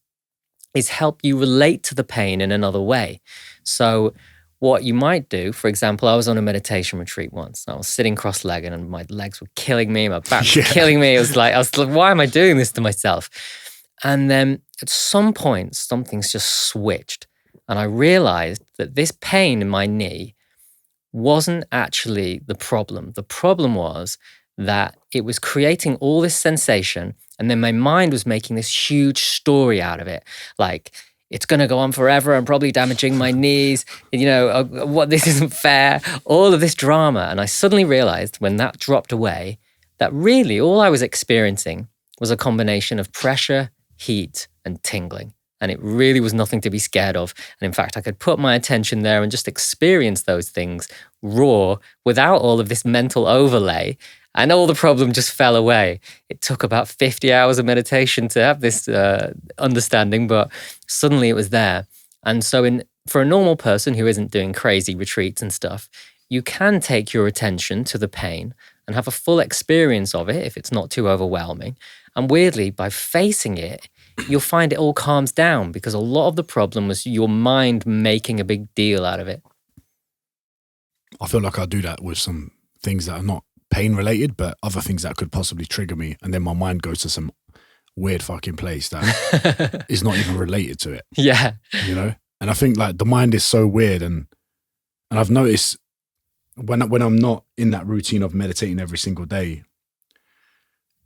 is help you relate to the pain in another way. So what you might do, for example, I was on a meditation retreat once. I was sitting cross-legged and my legs were killing me, my back was killing me. I was like, why am I doing this to myself? And then at some point, something's just switched. And I realized that this pain in my knee wasn't actually the problem. The problem was that it was creating all this sensation, and then my mind was making this huge story out of it. Like, it's going to go on forever. I'm probably damaging my knees. What, this isn't fair. All of this drama. And I suddenly realized when that dropped away that really all I was experiencing was a combination of pressure, heat, and tingling. And it really was nothing to be scared of. And in fact, I could put my attention there and just experience those things raw without all of this mental overlay. And all the problem just fell away. It took about 50 hours of meditation to have this understanding, but suddenly it was there. And so for a normal person who isn't doing crazy retreats and stuff, you can take your attention to the pain and have a full experience of it if it's not too overwhelming. And weirdly, by facing it, you'll find it all calms down because a lot of the problem was your mind making a big deal out of it. I feel like I do that with some things that are not pain related, but other things that could possibly trigger me. And then my mind goes to some weird fucking place that is not even related to it. Yeah. And I think like the mind is so weird. And I've noticed when I'm not in that routine of meditating every single day,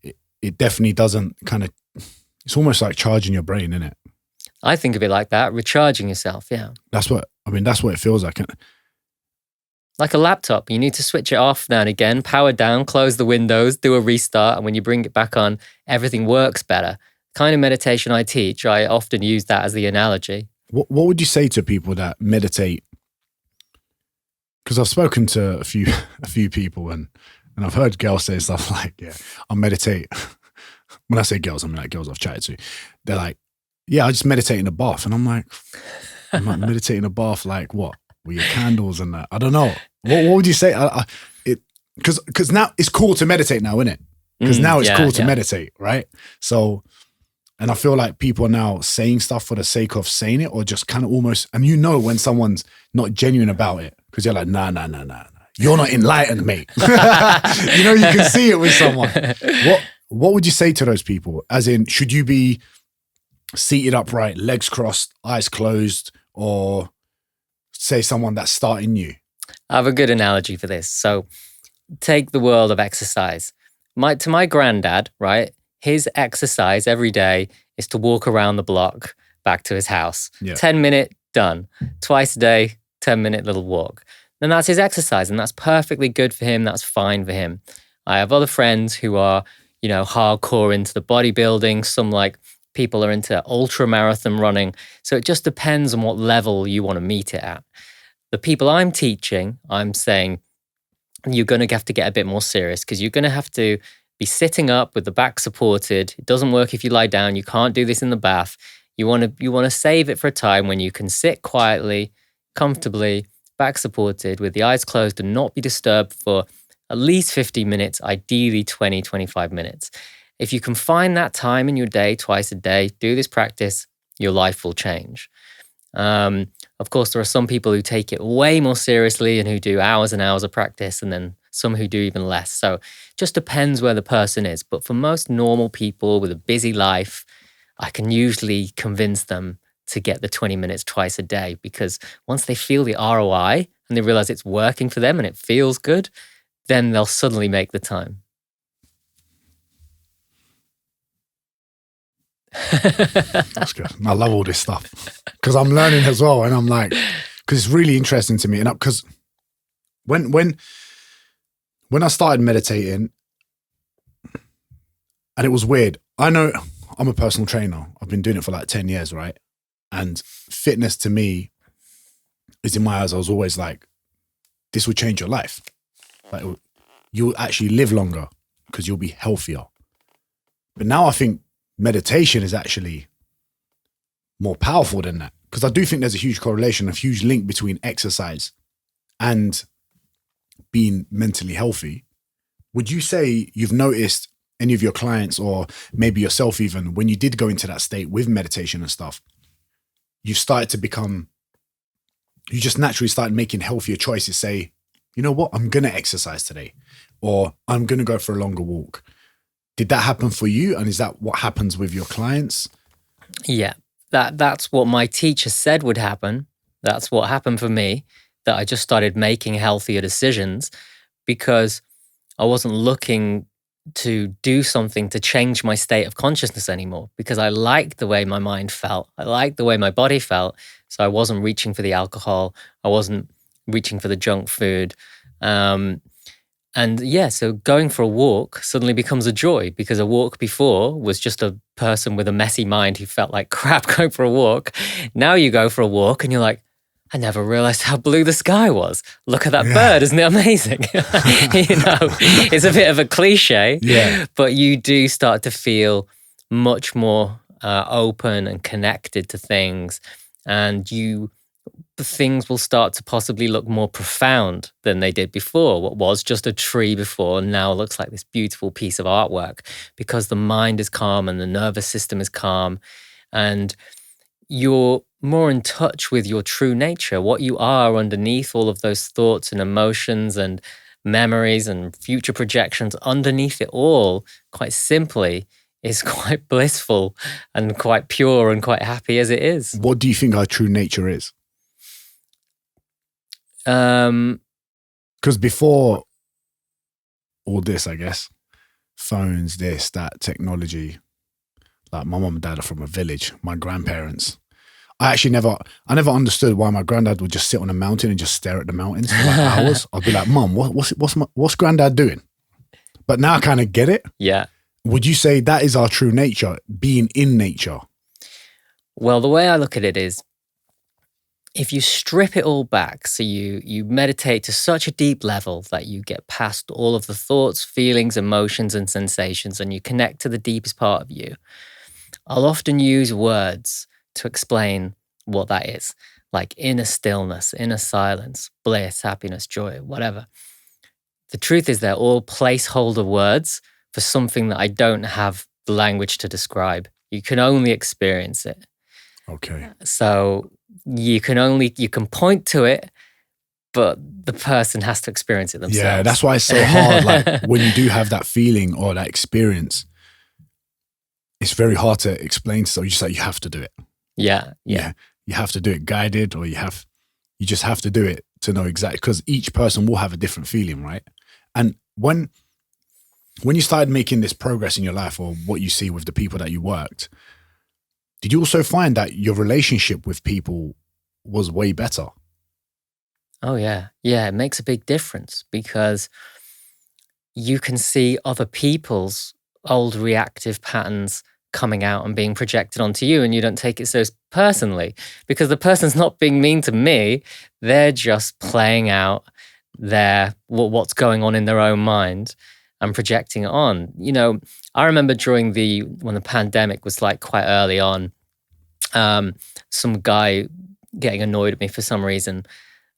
it definitely doesn't it's almost like charging your brain, isn't it? I think of it like that, recharging yourself, yeah. That's what it feels like. Like a laptop, you need to switch it off now and again, power down, close the windows, do a restart, and when you bring it back on, everything works better. The kind of meditation I teach, I often use that as the analogy. What would you say to people that meditate? Because I've spoken to a few people and I've heard girls say stuff like, yeah, I meditate. When I say girls, I mean like girls I've chatted to. They're like, yeah, I just meditate in the bath. And I'm like meditate in the bath like what? With your candles and that. I don't know. What would you say? Because now it's cool to meditate now, isn't it? Because now it's cool to meditate, right? So, and I feel like people are now saying stuff for the sake of saying it, or just kind of almost, and when someone's not genuine about it, because you're like, nah. You're not enlightened, mate. You can see it with someone. What would you say to those people? As in, should you be seated upright, legs crossed, eyes closed, or say someone that's starting new? I have a good analogy for this. So take the world of exercise. To my granddad, right? His exercise every day is to walk around the block back to his house. Yeah. 10-minute, done. Twice a day, 10-minute little walk. And that's his exercise, and that's perfectly good for him. That's fine for him. I have other friends who are, hardcore into the bodybuilding. Some people are into ultra marathon running. So it just depends on what level you want to meet it at. The people I'm teaching, I'm saying you're going to have to get a bit more serious because you're going to have to be sitting up with the back supported. It doesn't work if you lie down. You can't do this in the bath. You want to save it for a time when you can sit quietly, comfortably, back supported with the eyes closed and not be disturbed for at least 50 minutes, ideally 20, 25 minutes. If you can find that time in your day, twice a day, do this practice, your life will change. Of course, there are some people who take it way more seriously and who do hours and hours of practice, and then some who do even less. So it just depends where the person is. But for most normal people with a busy life, I can usually convince them to get the 20 minutes twice a day, because once they feel the ROI and they realize it's working for them and it feels good, then they'll suddenly make the time. That's good. I love all this stuff because I'm learning as well, and I'm like, because it's really interesting to me. And because when I started meditating, and it was weird. I know I'm a personal trainer. I've been doing it for like 10 years, right? And fitness to me is, in my eyes, I was always like, this will change your life. Like, you'll actually live longer because you'll be healthier. But now I think meditation is actually more powerful than that, because I do think there's a huge correlation, a huge link between exercise and being mentally healthy. Would you say you've noticed any of your clients, or maybe yourself even, when you did go into that state with meditation and stuff, you started to become, you just naturally started making healthier choices, say, you know what, I'm going to exercise today, or I'm going to go for a longer walk. Did that happen for you? And is that what happens with your clients? Yeah, that's what my teacher said would happen. That's what happened for me, that I just started making healthier decisions because I wasn't looking to do something to change my state of consciousness anymore, because I liked the way my mind felt. I liked the way my body felt. So I wasn't reaching for the alcohol. I wasn't reaching for the junk food. And yeah, so going for a walk suddenly becomes a joy, because a walk before was just a person with a messy mind who felt like crap going for a walk. Now you go for a walk and you're like, I never realized how blue the sky was. Look at that bird, isn't it amazing? It's a bit of a cliche, but you do start to feel much more open and connected to things, and things will start to possibly look more profound than they did before. What was just a tree before now looks like this beautiful piece of artwork, because the mind is calm and the nervous system is calm, and you're more in touch with your true nature, what you are underneath all of those thoughts and emotions and memories and future projections. Underneath it all, quite simply, is quite blissful and quite pure and quite happy as it is. What do you think our true nature is? Because before all this, I guess, phones, this, that, technology, like my mom and dad are from a village, my grandparents, I never understood why my granddad would just sit on a mountain and just stare at the mountains for like hours. I'd be like, Mom, what's granddad doing? But now I kind of get it. Yeah. Would you say that is our true nature, being in nature? Well, the way I look at it is, if you strip it all back, so you meditate to such a deep level that you get past all of the thoughts, feelings, emotions, and sensations, and you connect to the deepest part of you, I'll often use words to explain what that is, like inner stillness, inner silence, bliss, happiness, joy, whatever. The truth is they're all placeholder words for something that I don't have the language to describe. You can only experience it. Okay. So you can point to it, but the person has to experience it themselves. Yeah, that's why it's so hard. Like when you do have that feeling or that experience, it's very hard to explain. So you just like, you have to do it. Yeah. You have to do it guided, or you just have to do it to know exactly, because each person will have a different feeling, right? And when you started making this progress in your life, or what you see with the people that you worked, did you also find that your relationship with people was way better? Oh, yeah. Yeah, it makes a big difference, because you can see other people's old reactive patterns coming out and being projected onto you, and you don't take it so personally, because the person's not being mean to me. They're just playing out what's going on in their own mind and projecting it on. I remember when the pandemic was like quite early on, some guy getting annoyed at me for some reason.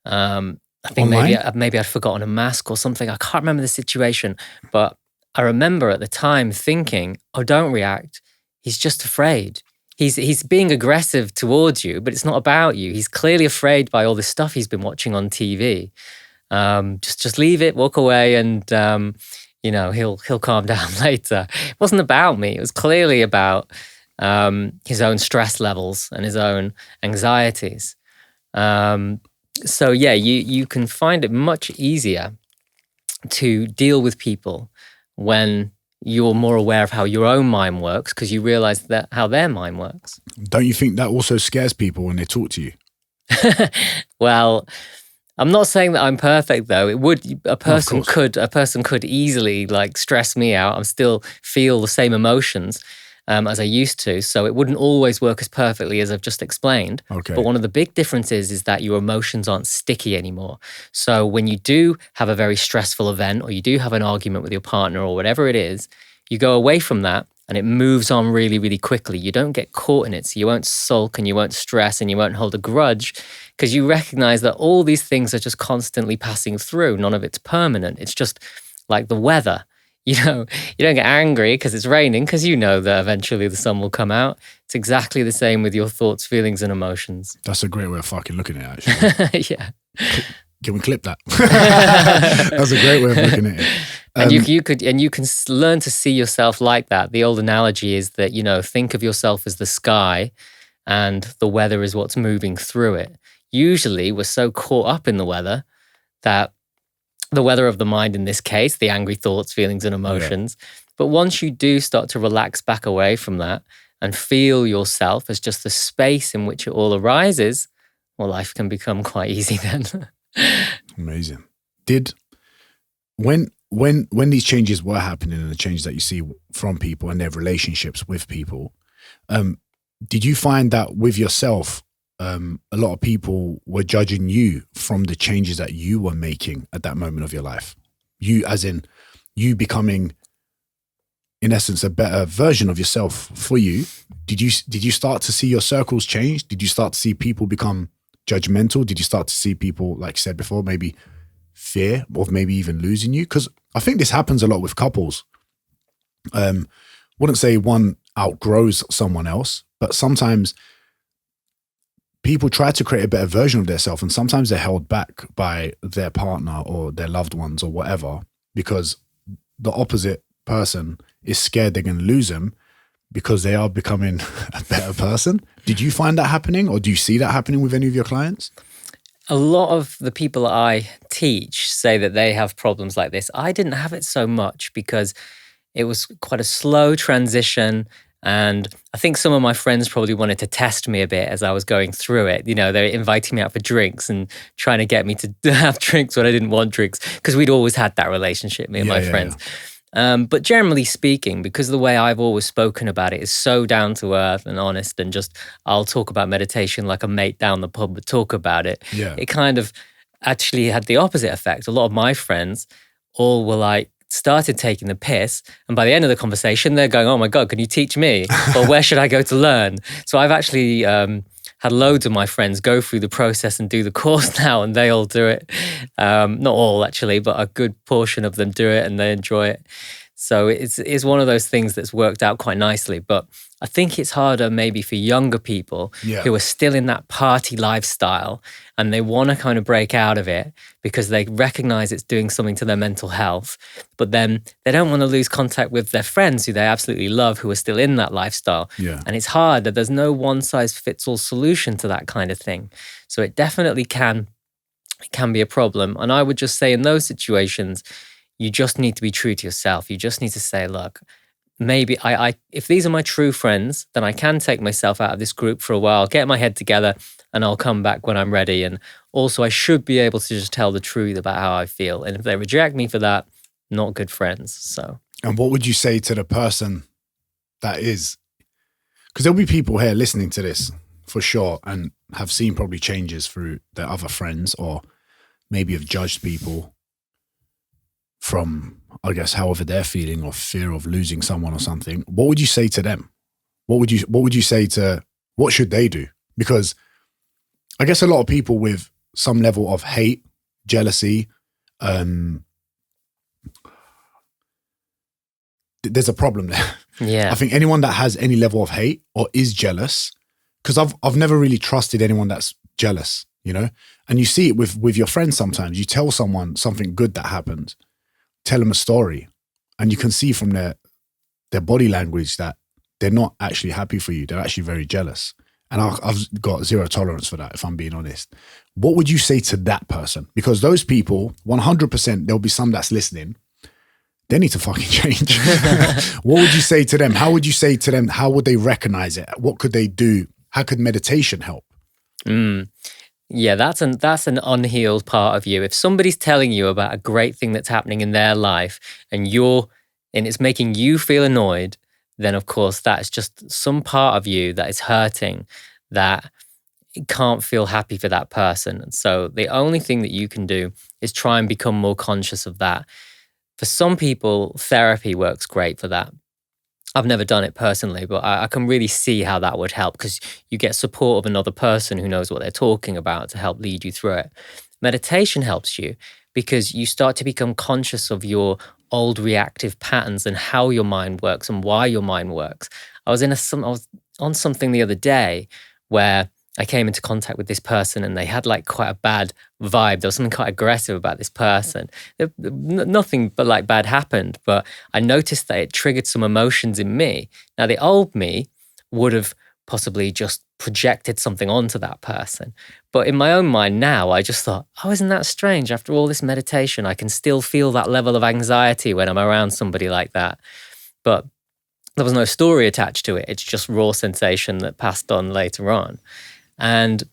I think maybe I'd forgotten a mask or something. I can't remember the situation, but I remember at the time thinking, oh, don't react. He's just afraid. He's being aggressive towards you, but it's not about you. He's clearly afraid by all this stuff he's been watching on TV. Just leave it, walk away, and he'll calm down later. It wasn't about me. It was clearly about his own stress levels and his own anxieties. So yeah, you can find it much easier to deal with people when you're more aware of how your own mind works, because you realize how their mind works. Don't you think that also scares people when they talk to you? Well, I'm not saying that I'm perfect, though. A person could easily like stress me out. I still feel the same emotions. as I used to. So it wouldn't always work as perfectly as I've just explained. Okay. But one of the big differences is that your emotions aren't sticky anymore. So when you do have a very stressful event, or you do have an argument with your partner, or whatever it is, you go away from that and it moves on really, really quickly. You don't get caught in it. So you won't sulk and you won't stress and you won't hold a grudge, because you recognize that all these things are just constantly passing through. None of it's permanent. It's just like the weather. You don't get angry because it's raining, because you know that eventually the sun will come out. It's exactly the same with your thoughts, feelings, and emotions. That's a great way of fucking looking at it, actually. Yeah. Can we clip that? That's a great way of looking at it. And you can learn to see yourself like that. The old analogy is that, think of yourself as the sky and the weather is what's moving through it. Usually we're so caught up in the weather that the weather of the mind, in this case, the angry thoughts, feelings, and emotions. Yeah. But once you do start to relax back away from that and feel yourself as just the space in which it all arises, well, life can become quite easy then. Amazing. When these changes were happening, and the changes that you see from people and their relationships with people, did you find that with yourself, a lot of people were judging you from the changes that you were making at that moment of your life? You, as in you becoming, in essence, a better version of yourself for you. Did you start to see your circles change? Did you start to see people become judgmental? Did you start to see people, like you said before, maybe fear of maybe even losing you? Because I think this happens a lot with couples. Wouldn't say one outgrows someone else, but sometimes people try to create a better version of themselves, and sometimes they're held back by their partner or their loved ones or whatever, because the opposite person is scared they're going to lose them because they are becoming a better person. Did you find that happening, or do you see that happening with any of your clients? A lot of the people that I teach say that they have problems like this. I didn't have it so much because it was quite a slow transition. And I think some of my friends probably wanted to test me a bit as I was going through it. They were inviting me out for drinks and trying to get me to have drinks when I didn't want drinks, because we'd always had that relationship, me and my friends. Yeah. But generally speaking, because the way I've always spoken about it is so down to earth and honest, and just I'll talk about meditation like a mate down the pub would talk about it. Yeah. It kind of actually had the opposite effect. A lot of my friends all were like, started taking the piss, and by the end of the conversation they're going, oh my God, can you teach me? Or where should I go to learn? So I've actually had loads of my friends go through the process and do the course now, and they all do it. Not all actually, but a good portion of them do it and they enjoy it. So it's one of those things that's worked out quite nicely. But I think it's harder maybe for younger people who are still in that party lifestyle, and they want to kind of break out of it because they recognize it's doing something to their mental health. But then they don't want to lose contact with their friends who they absolutely love, who are still in that lifestyle. Yeah. And it's hard that there's no one size fits all solution to that kind of thing. So it definitely can be a problem. And I would just say in those situations, you just need to be true to yourself. You just need to say, look, maybe if these are my true friends, then I can take myself out of this group for a while, get my head together, and I'll come back when I'm ready. And also I should be able to just tell the truth about how I feel. And if they reject me for that, not good friends. So. And what would you say to the person that is, because there'll be people here listening to this for sure and have seen probably changes through their other friends, or maybe have judged people from, I guess, however they're feeling, or fear of losing someone or something. What would you say to them? What would you say to, what should they do? Because I guess a lot of people with some level of hate, jealousy, there's a problem there. Yeah. I think anyone that has any level of hate or is jealous, because I've never really trusted anyone that's jealous, and you see it with your friends sometimes. You tell someone something good that happened, tell them a story, and you can see from their body language that they're not actually happy for you. They're actually very jealous. And I've got zero tolerance for that, if I'm being honest. What would you say to that person? Because those people, 100%, there'll be some that's listening, they need to fucking change. What would you say to them? How would you say to them, how would they recognize it? What could they do? How could meditation help? Yeah, that's an unhealed part of you. If somebody's telling you about a great thing that's happening in their life and it's making you feel annoyed, then of course that is just some part of you that is hurting, that can't feel happy for that person. And so the only thing that you can do is try and become more conscious of that. For some people, therapy works great for that. I've never done it personally, but I can really see how that would help, because you get support of another person who knows what they're talking about to help lead you through it. Meditation helps you because you start to become conscious of your old reactive patterns and how your mind works and why your mind works. I was on something the other day where I came into contact with this person and they had like quite a bad vibe. There was something quite aggressive about this person. Nothing but like bad happened, but I noticed that it triggered some emotions in me. Now, the old me would have possibly just projected something onto that person. But in my own mind now, I just thought, oh, isn't that strange? After all this meditation, I can still feel that level of anxiety when I'm around somebody like that. But there was no story attached to it. It's just raw sensation that passed on later on. And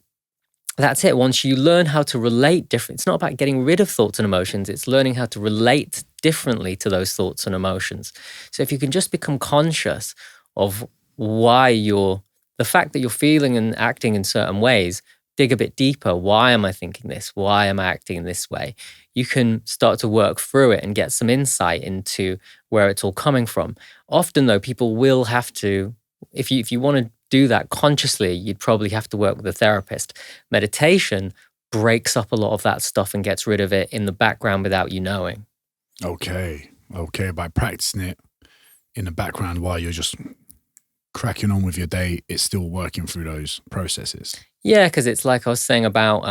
that's it. Once you learn how to relate different, it's not about getting rid of thoughts and emotions. It's learning how to relate differently to those thoughts and emotions. So if you can just become conscious of why the fact that you're feeling and acting in certain ways, dig a bit deeper. Why am I thinking this? Why am I acting in this way? You can start to work through it and get some insight into where it's all coming from. Often though, people will have to, if you want to do that consciously, you'd probably have to work with a therapist. Meditation breaks up a lot of that stuff and gets rid of it in the background without you knowing. Okay. By practicing it in the background while you're just cracking on with your day, it's still working through those processes. Yeah, because it's like I was saying about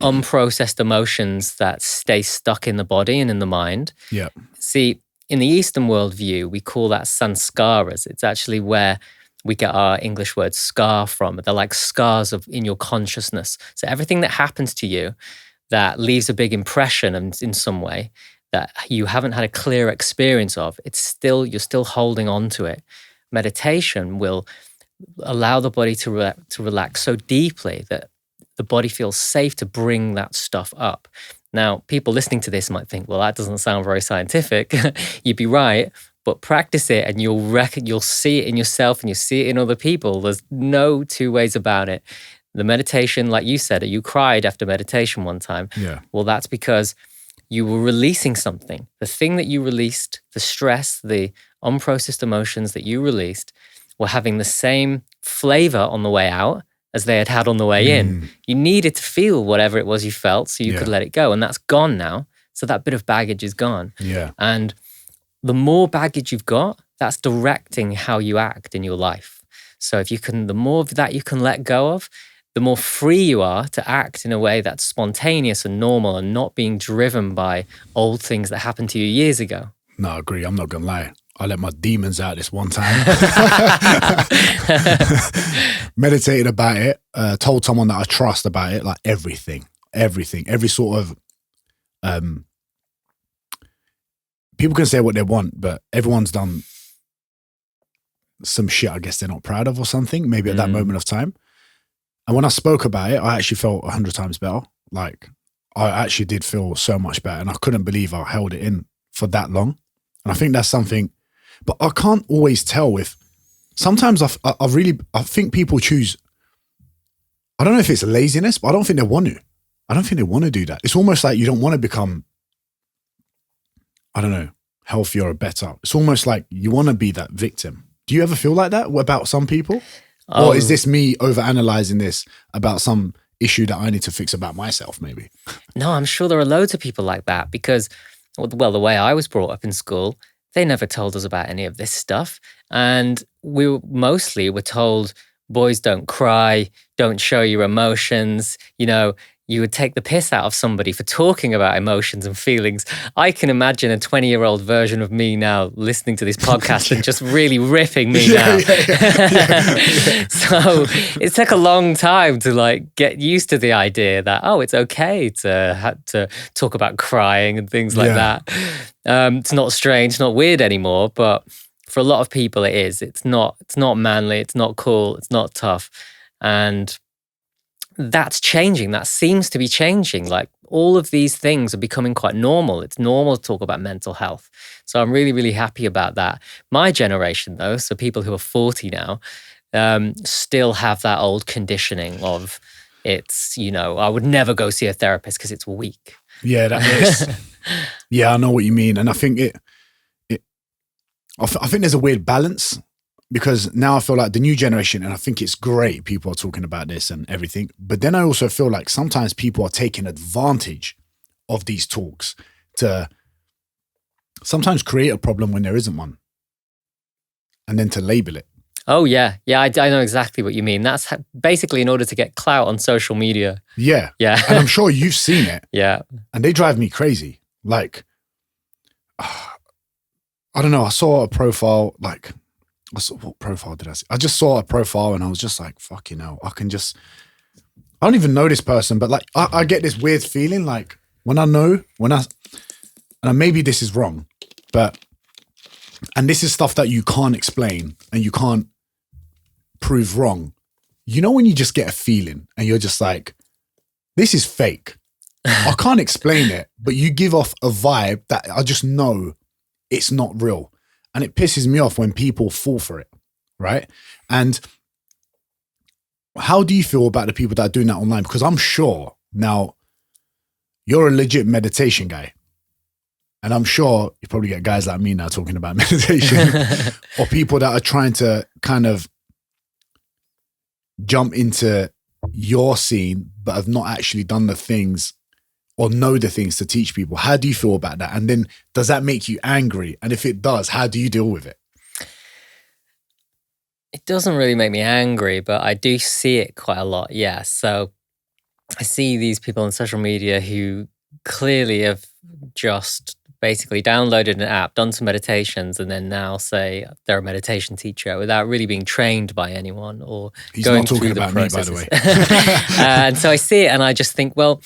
unprocessed emotions that stay stuck in the body and in the mind. Yeah. See, in the Eastern worldview, we call that sanskaras. It's actually where we get our English word scar from. They're like scars in your consciousness. So everything that happens to you that leaves a big impression in some way that you haven't had a clear experience of, you're still holding on to it. Meditation will allow the body to relax so deeply that the body feels safe to bring that stuff up. Now, people listening to this might think, well, that doesn't sound very scientific. You'd be right. But practice it and you'll see it in yourself and you'll see it in other people. There's no two ways about it. The meditation, like you said, you cried after meditation one time. Yeah. Well, that's because you were releasing something. The thing that you released, the stress, the unprocessed emotions that you released were having the same flavor on the way out as they had on the way in. You needed to feel whatever it was you felt so you could let it go. And that's gone now. So that bit of baggage is gone. Yeah. And the more baggage you've got, that's directing how you act in your life. So the more of that you can let go of, the more free you are to act in a way that's spontaneous and normal and not being driven by old things that happened to you years ago. No, I agree. I'm not going to lie. I let my demons out this one time. Meditated about it, told someone that I trust about it, like everything, every sort of, people can say what they want, but everyone's done some shit I guess they're not proud of or something, maybe at that moment of time. And when I spoke about it, I actually felt 100 times better. Like, I actually did feel so much better, and I couldn't believe I held it in for that long. And I think that's something, but I can't always tell if, sometimes I think people choose, I don't know if it's laziness, but I don't think they want to. I don't think they want to do that. It's almost like you don't want to become, I don't know, healthier or better. It's almost like you want to be that victim. Do you ever feel like that about some people? Or is this me overanalyzing this about some issue that I need to fix about myself, maybe? No, I'm sure there are loads of people like that because, well, the way I was brought up in school, they never told us about any of this stuff. And we were told, boys don't cry, don't show your emotions, you would take the piss out of somebody for talking about emotions and feelings. I can imagine a 20-year-old version of me now listening to this podcast and just really ripping me now. So it took a long time to get used to the idea that, it's okay to talk about crying and things like that. It's not strange, not weird anymore, but for a lot of people it is. It's not manly, it's not cool, it's not tough. And that's changing. That seems to be changing. Like all of these things are becoming quite normal. It's normal to talk about mental health. So I'm really, really happy about that. My generation, though, so people who are 40 now, still have that old conditioning of it's, I would never go see a therapist because it's weak. Yeah, that is. Yeah, I know what you mean. And I think I think there's a weird balance, because now I feel like the new generation, and I think it's great people are talking about this and everything, but then I also feel like sometimes people are taking advantage of these talks to sometimes create a problem when there isn't one, and then to label it. Oh, yeah. Yeah, I know exactly what you mean. That's basically in order to get clout on social media. Yeah. Yeah. And I'm sure you've seen it. Yeah. And they drive me crazy. Like, I don't know. I saw a profile, what profile did I see? I just saw a profile and I was just like, fucking hell, I don't even know this person, but like, I get this weird feeling like and maybe this is wrong, and this is stuff that you can't explain and you can't prove wrong. When you just get a feeling and you're just like, this is fake. I can't explain it, but you give off a vibe that I just know it's not real. And it pisses me off when people fall for it, right? And how do you feel about the people that are doing that online? Because I'm sure now you're a legit meditation guy. And I'm sure you probably get guys like me now talking about meditation or people that are trying to kind of jump into your scene, but have not actually done the things or know the things to teach people. How do you feel about that? And then does that make you angry? And if it does, how do you deal with it? It doesn't really make me angry, but I do see it quite a lot. Yeah. So I see these people on social media who clearly have just basically downloaded an app, done some meditations, and then now say they're a meditation teacher without really being trained by anyone or He's going not talking through the about processes. me, by the way. And so I see it and I just think, well,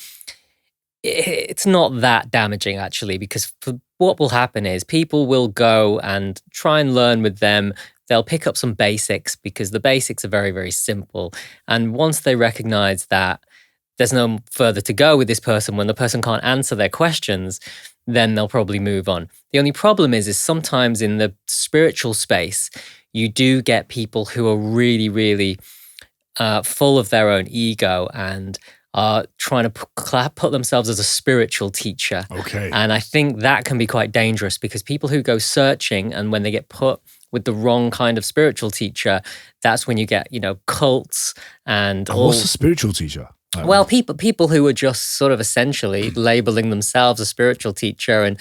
it's not that damaging actually, because what will happen is people will go and try and learn with them. They'll pick up some basics because the basics are very, very simple. And once they recognize that there's no further to go with this person, when the person can't answer their questions, then they'll probably move on. The only problem is sometimes in the spiritual space, you do get people who are really, really full of their own ego and are trying to put themselves as a spiritual teacher. Okay. And I think that can be quite dangerous, because people who go searching and when they get put with the wrong kind of spiritual teacher, that's when you get, cults and all. What's a spiritual teacher? Well, people who are just sort of essentially labeling themselves a spiritual teacher and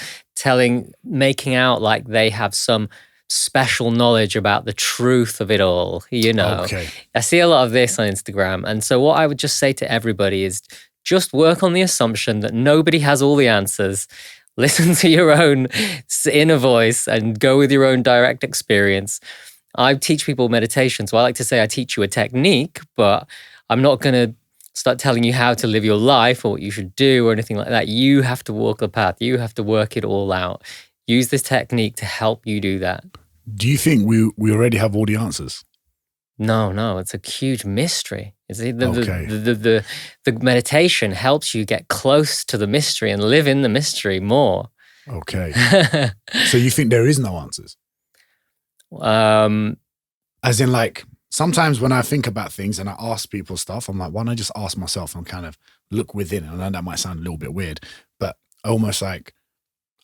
making out like they have some special knowledge about the truth of it all, Okay. I see a lot of this on Instagram. And so what I would just say to everybody is just work on the assumption that nobody has all the answers. Listen to your own inner voice and go with your own direct experience. I teach people meditation. So I like to say I teach you a technique, but I'm not going to start telling you how to live your life or what you should do or anything like that. You have to walk the path. You have to work it all out. Use this technique to help you do that. Do you think we already have all the answers? No, it's a huge mystery. The meditation helps you get close to the mystery and live in the mystery more. Okay. So you think there is no answers? As in, like, sometimes when I think about things and I ask people stuff, I'm like, why don't I just ask myself and kind of look within? And I know that might sound a little bit weird, but almost like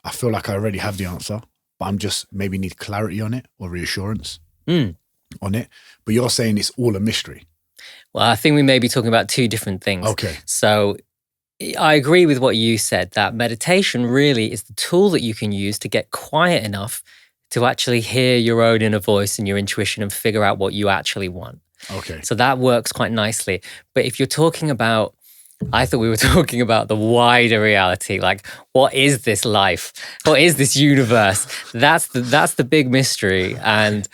I feel like I already have the answer, but I'm just maybe need clarity on it or reassurance on it. But you're saying it's all a mystery. Well, I think we may be talking about two different things. Okay. So I agree with what you said, that meditation really is the tool that you can use to get quiet enough to actually hear your own inner voice and your intuition and figure out what you actually want. Okay. So that works quite nicely. But if you're talking about, I thought we were talking about the wider reality, like what is this life? What is this universe? That's the big mystery. And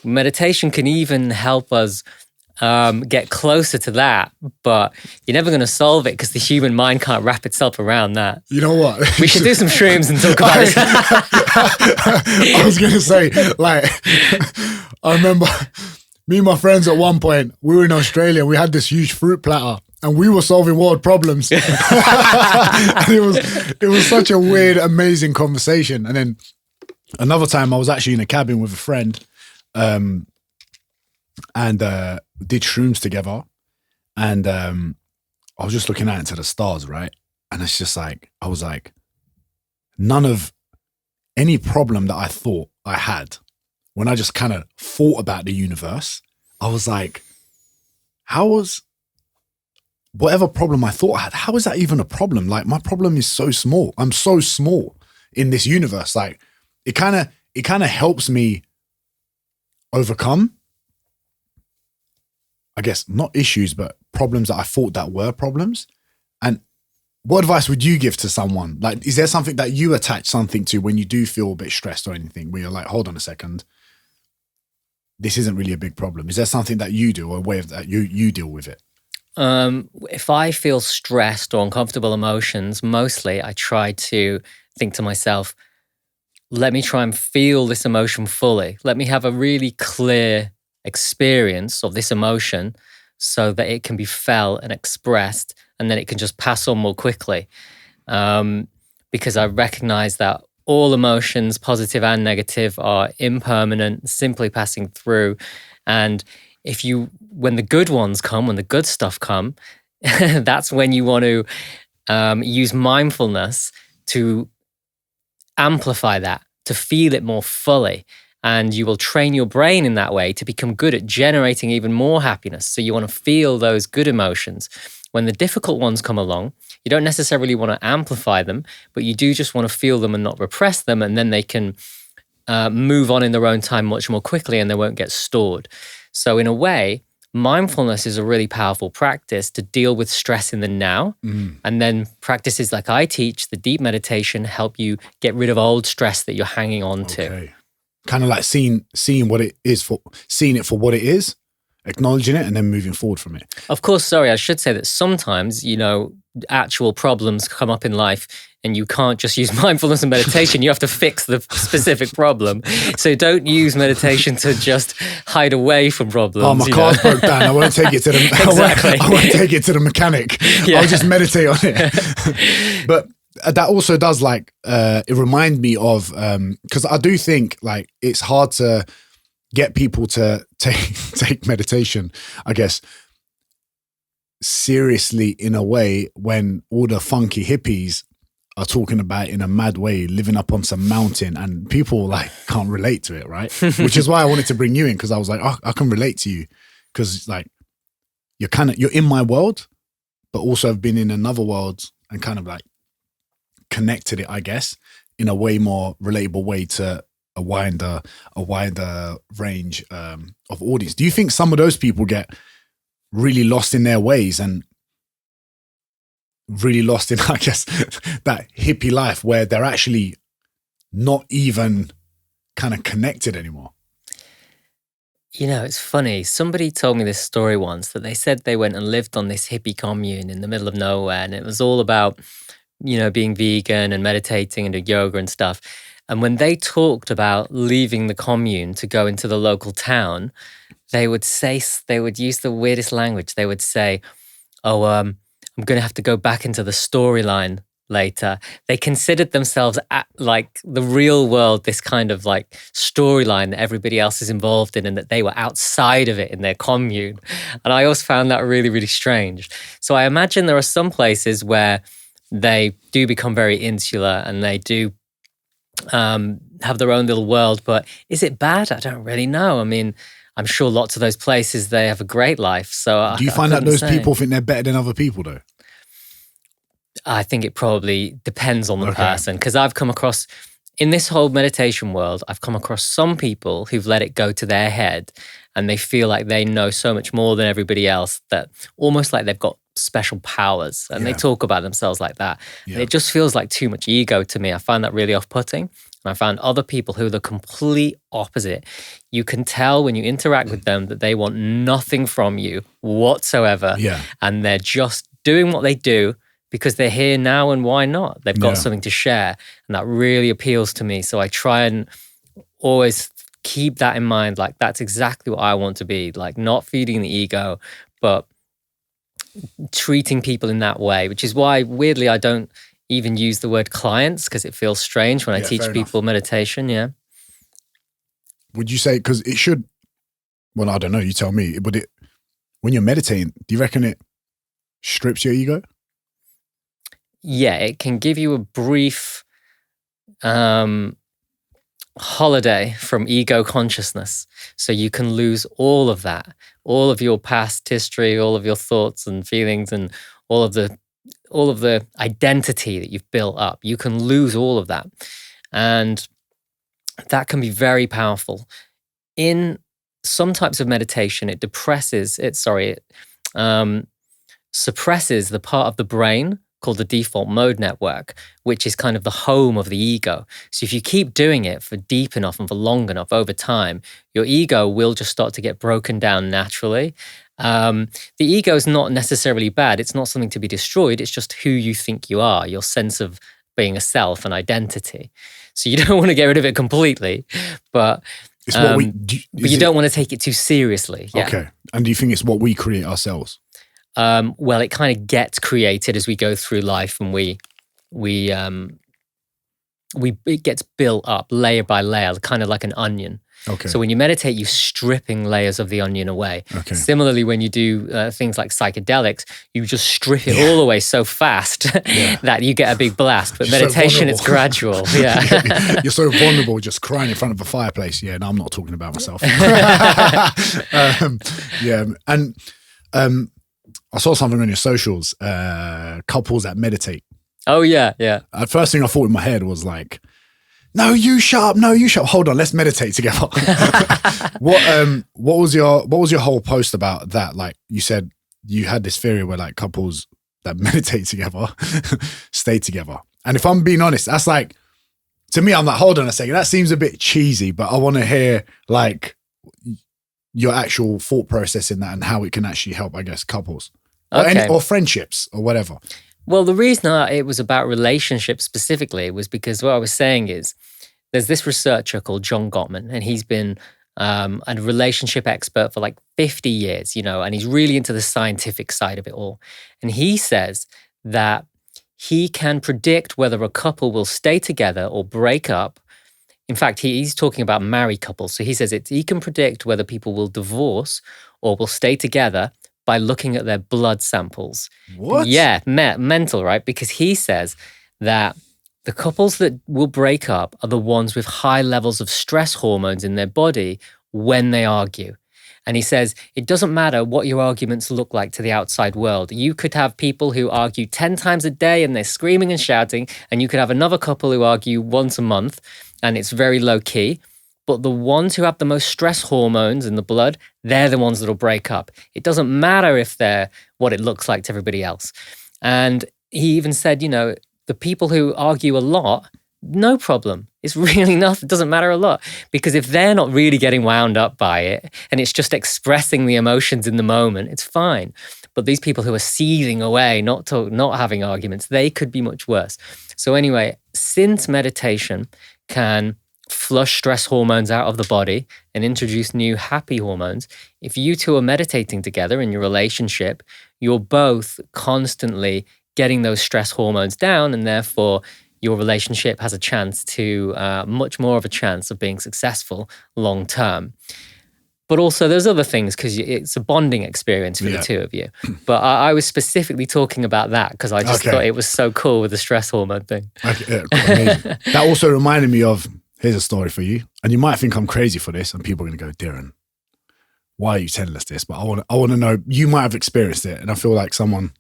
meditation can even help us get closer to that, but you're never going to solve it because the human mind can't wrap itself around that. You know what? We should do some shrooms and talk about it. I was going to say, like, I remember me and my friends at one point, we were in Australia, we had this huge fruit platter and we were solving world problems. And it was such a weird, amazing conversation. And then another time I was actually in a cabin with a friend, and did shrooms together. And I was just looking out into the stars, right? And it's just like, I was like, none of any problem that I thought I had, when I just kind of thought about the universe, I was like, how was whatever problem I thought I had, how is that even a problem? Like, my problem is so small. I'm so small in this universe. Like, it kind of helps me overcome, I guess, not issues, but problems that I thought that were problems. And what advice would you give to someone? Like, is there something that you attach something to when you do feel a bit stressed or anything, where you're like, hold on a second, this isn't really a big problem? Is there something that you do, or a way of that you deal with it? If I feel stressed or uncomfortable emotions, mostly I try to think to myself, let me try and feel this emotion fully. Let me have a really clear experience of this emotion so that it can be felt and expressed, and then it can just pass on more quickly. Because I recognize that all emotions, positive and negative, are impermanent, simply passing through. And when the good ones come, when the good stuff come, that's when you want to use mindfulness to amplify that, to feel it more fully. And you will train your brain in that way to become good at generating even more happiness. So you want to feel those good emotions. When the difficult ones come along, you don't necessarily want to amplify them, but you do just want to feel them and not repress them. And then they can move on in their own time much more quickly, and they won't get stored. So in a way, mindfulness is a really powerful practice to deal with stress in the now. And then practices like I teach, the deep meditation, help you get rid of old stress that you're hanging on to. Kind of like seeing what it is, seeing it for what it is, acknowledging it, and then moving forward from it. Of course, sorry, I should say that sometimes, actual problems come up in life, and you can't just use mindfulness and meditation. You have to fix the specific problem. So don't use meditation to just hide away from problems. Oh, my car's broke down. I won't take it to the Exactly. I won't take it to the mechanic. Yeah. I'll just meditate on it. But that also does, like, it remind me of, because I do think, like, it's hard to get people to take meditation, I guess, seriously in a way, when all the funky hippies are talking about in a mad way, living up on some mountain, and people like can't relate to it, right? Which is why I wanted to bring you in, because I was like, oh, I can relate to you, because like you're in my world, but also have been in another world and kind of like connected it, I guess, in a way more relatable way to a wider range of audience. Do you think some of those people get really lost in their ways and really lost in, I guess, that hippie life where they're actually not even kind of connected anymore? It's funny. Somebody told me this story once, that they said they went and lived on this hippie commune in the middle of nowhere, and it was all about, being vegan and meditating and doing yoga and stuff. And when they talked about leaving the commune to go into the local town, they would use the weirdest language. They would say, oh, I'm going to have to go back into the storyline later. They considered themselves like the real world, this kind of like storyline that everybody else is involved in, and that they were outside of it in their commune. And I always found that really, really strange. So I imagine there are some places where they do become very insular and they do have their own little world. But is it bad? I don't really know. I mean, I'm sure lots of those places, they have a great life. So do you find that those people think they're better than other people, though? I think it probably depends on the person, because I've come across, in this whole meditation world, I've come across some people who've let it go to their head and they feel like they know so much more than everybody else, that almost like they've got special powers, and they talk about themselves like that. And it just feels like too much ego to me. I find that really off-putting. And I found other people who are the complete opposite. You can tell when you interact with them that they want nothing from you whatsoever. Yeah. And they're just doing what they do because they're here now, and why not? They've got something to share, and that really appeals to me. So I try and always keep that in mind. Like, that's exactly what I want to be, like, not feeding the ego, but treating people in that way, which is why, weirdly, I don't even use the word clients because it feels strange when I teach people meditation. Yeah. Would you say, because it should, well, I don't know, you tell me, would it, when you're meditating, do you reckon it strips your ego? Yeah, it can give you a brief holiday from ego consciousness. So you can lose all of that, all of your past history, all of your thoughts and feelings, and all of the identity that you've built up. You can lose all of that. And that can be very powerful. In some types of meditation, it suppresses the part of the brain called the default mode network, which is kind of the home of the ego. So if you keep doing it for deep enough and for long enough over time, your ego will just start to get broken down naturally. The ego is not necessarily bad. It's not something to be destroyed. It's just who you think you are, your sense of being a self and identity. So you don't want to get rid of it completely, but it's what you don't want to take it too seriously. Yeah. Okay. And do you think it's what we create ourselves? Well, it kind of gets created as we go through life, and it gets built up layer by layer, kind of like an onion. Okay. So when you meditate, you're stripping layers of the onion away. Okay. Similarly, when you do things like psychedelics, you just strip it all away so fast that you get a big blast. But meditation, it's gradual. Yeah. You're so vulnerable, just crying in front of a fireplace. Yeah, no, I'm not talking about myself. And I saw something on your socials, couples that meditate. Oh, yeah, yeah. The first thing I thought in my head was like, no, you shut up. No, you shut up. Hold on, let's meditate together. What was your whole post about that? Like, you said you had this theory where like couples that meditate together stay together. And if I'm being honest, that's like, to me, I'm like, hold on a second, that seems a bit cheesy, but I want to hear like your actual thought process in that and how it can actually help, I guess, couples or friendships or whatever. Well, the reason it was about relationships specifically was because what I was saying is there's this researcher called John Gottman, and he's been a relationship expert for like 50 years, and he's really into the scientific side of it all. And he says that he can predict whether a couple will stay together or break up. In fact, he's talking about married couples. So he says he can predict whether people will divorce or will stay together by looking at their blood samples. What? Yeah, mental, right? Because he says that the couples that will break up are the ones with high levels of stress hormones in their body when they argue. And he says, it doesn't matter what your arguments look like to the outside world. You could have people who argue 10 times a day and they're screaming and shouting, and you could have another couple who argue once a month and it's very low key. But the ones who have the most stress hormones in the blood, they're the ones that'll break up. It doesn't matter if they're what it looks like to everybody else. And he even said, the people who argue a lot, no problem. It's really enough. It doesn't matter a lot. Because if they're not really getting wound up by it and it's just expressing the emotions in the moment, it's fine. But these people who are seething away, not having arguments, they could be much worse. So anyway, since meditation can flush stress hormones out of the body and introduce new happy hormones, if you two are meditating together in your relationship, you're both constantly getting those stress hormones down, and therefore your relationship has a chance to, much more of a chance of being successful long term. But also there's other things because it's a bonding experience for the two of you. But I was specifically talking about that because I just thought it was so cool with the stress hormone thing. Okay, amazing. That also reminded me of, here's a story for you. And you might think I'm crazy for this, and people are going to go, Diren, why are you telling us this? But I want to know, you might have experienced it, and I feel like someone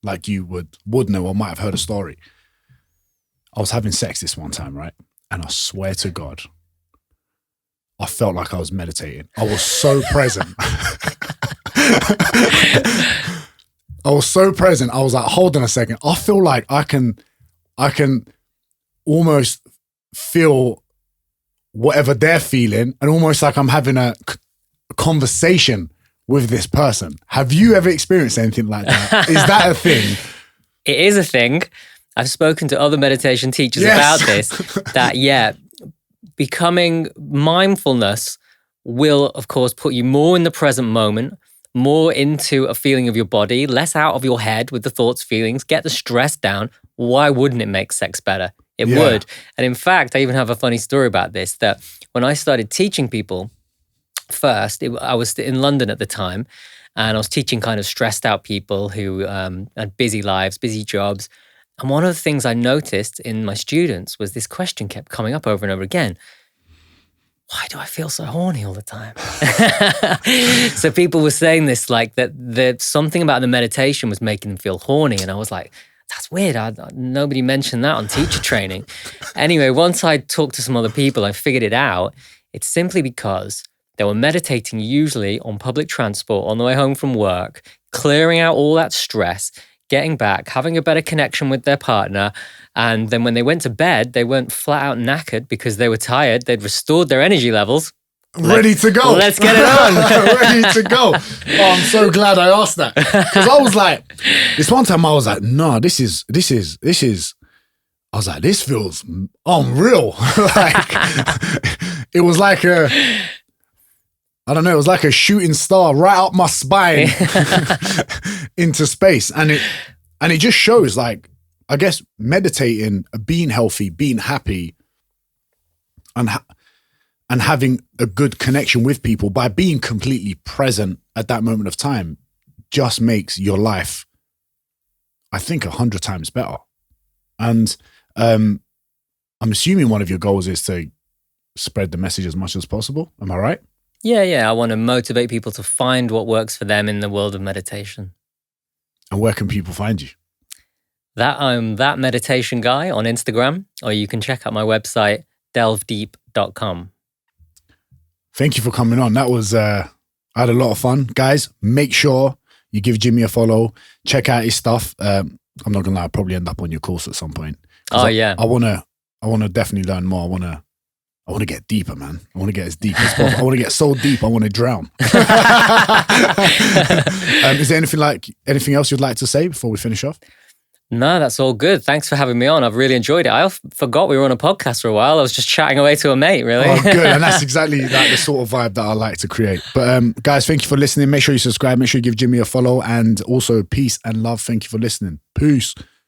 like you would know or might have heard a story. I was having sex this one time, right? And I swear to God, I felt like I was meditating. I was so present. I was so present. I was like, hold on a second. I feel like I can almost feel whatever they're feeling, and almost like I'm having a conversation with this person. Have you ever experienced anything like that? Is that a thing? It is a thing. I've spoken to other meditation teachers about this, that becoming mindfulness will, of course, put you more in the present moment, more into a feeling of your body, less out of your head with the thoughts, feelings, get the stress down, why wouldn't it make sex better? It would. And in fact, I even have a funny story about this, that when I started teaching people first, I was in London at the time, and I was teaching kind of stressed out people who had busy lives, busy jobs. And one of the things I noticed in my students was this question kept coming up over and over again. Why do I feel so horny all the time? So people were saying this, like that something about the meditation was making them feel horny. And I was like, that's weird. Nobody mentioned that on teacher training. Anyway, once I talked to some other people, I figured it out. It's simply because they were meditating usually on public transport on the way home from work, clearing out all that stress, getting back, having a better connection with their partner. And then when they went to bed, they weren't flat out knackered because they were tired. They'd restored their energy levels. Ready to go. Let's get it on. Ready to go. Oh, I'm so glad I asked that. Because I was like, this one time I was like, no, this is, I was like, this feels unreal. Like, it was like I don't know, it was like a shooting star right up my spine into space. And it just shows, like, I guess meditating, being healthy, being happy, and having a good connection with people by being completely present at that moment of time just makes your life, I think, 100 times better. And I'm assuming one of your goals is to spread the message as much as possible. Am I right? Yeah. I want to motivate people to find what works for them in the world of meditation. And where can people find you? I'm that meditation guy on Instagram, or you can check out my website, delvedeep.com. Thank you for coming on. That was, I had a lot of fun. Guys, make sure you give Jimmy a follow. Check out his stuff. I'm not gonna lie, I'll probably end up on your course at some point. Yeah. I wanna definitely learn more. I want to get deeper, man. I want to get as deep as possible. I want to get so deep, I want to drown. Is there anything else you'd like to say before we finish off? No, that's all good. Thanks for having me on. I've really enjoyed it. I forgot we were on a podcast for a while. I was just chatting away to a mate, really. Oh, good. And that's exactly like the sort of vibe that I like to create. But guys, thank you for listening. Make sure you subscribe. Make sure you give Jimmy a follow. And also, peace and love. Thank you for listening. Peace.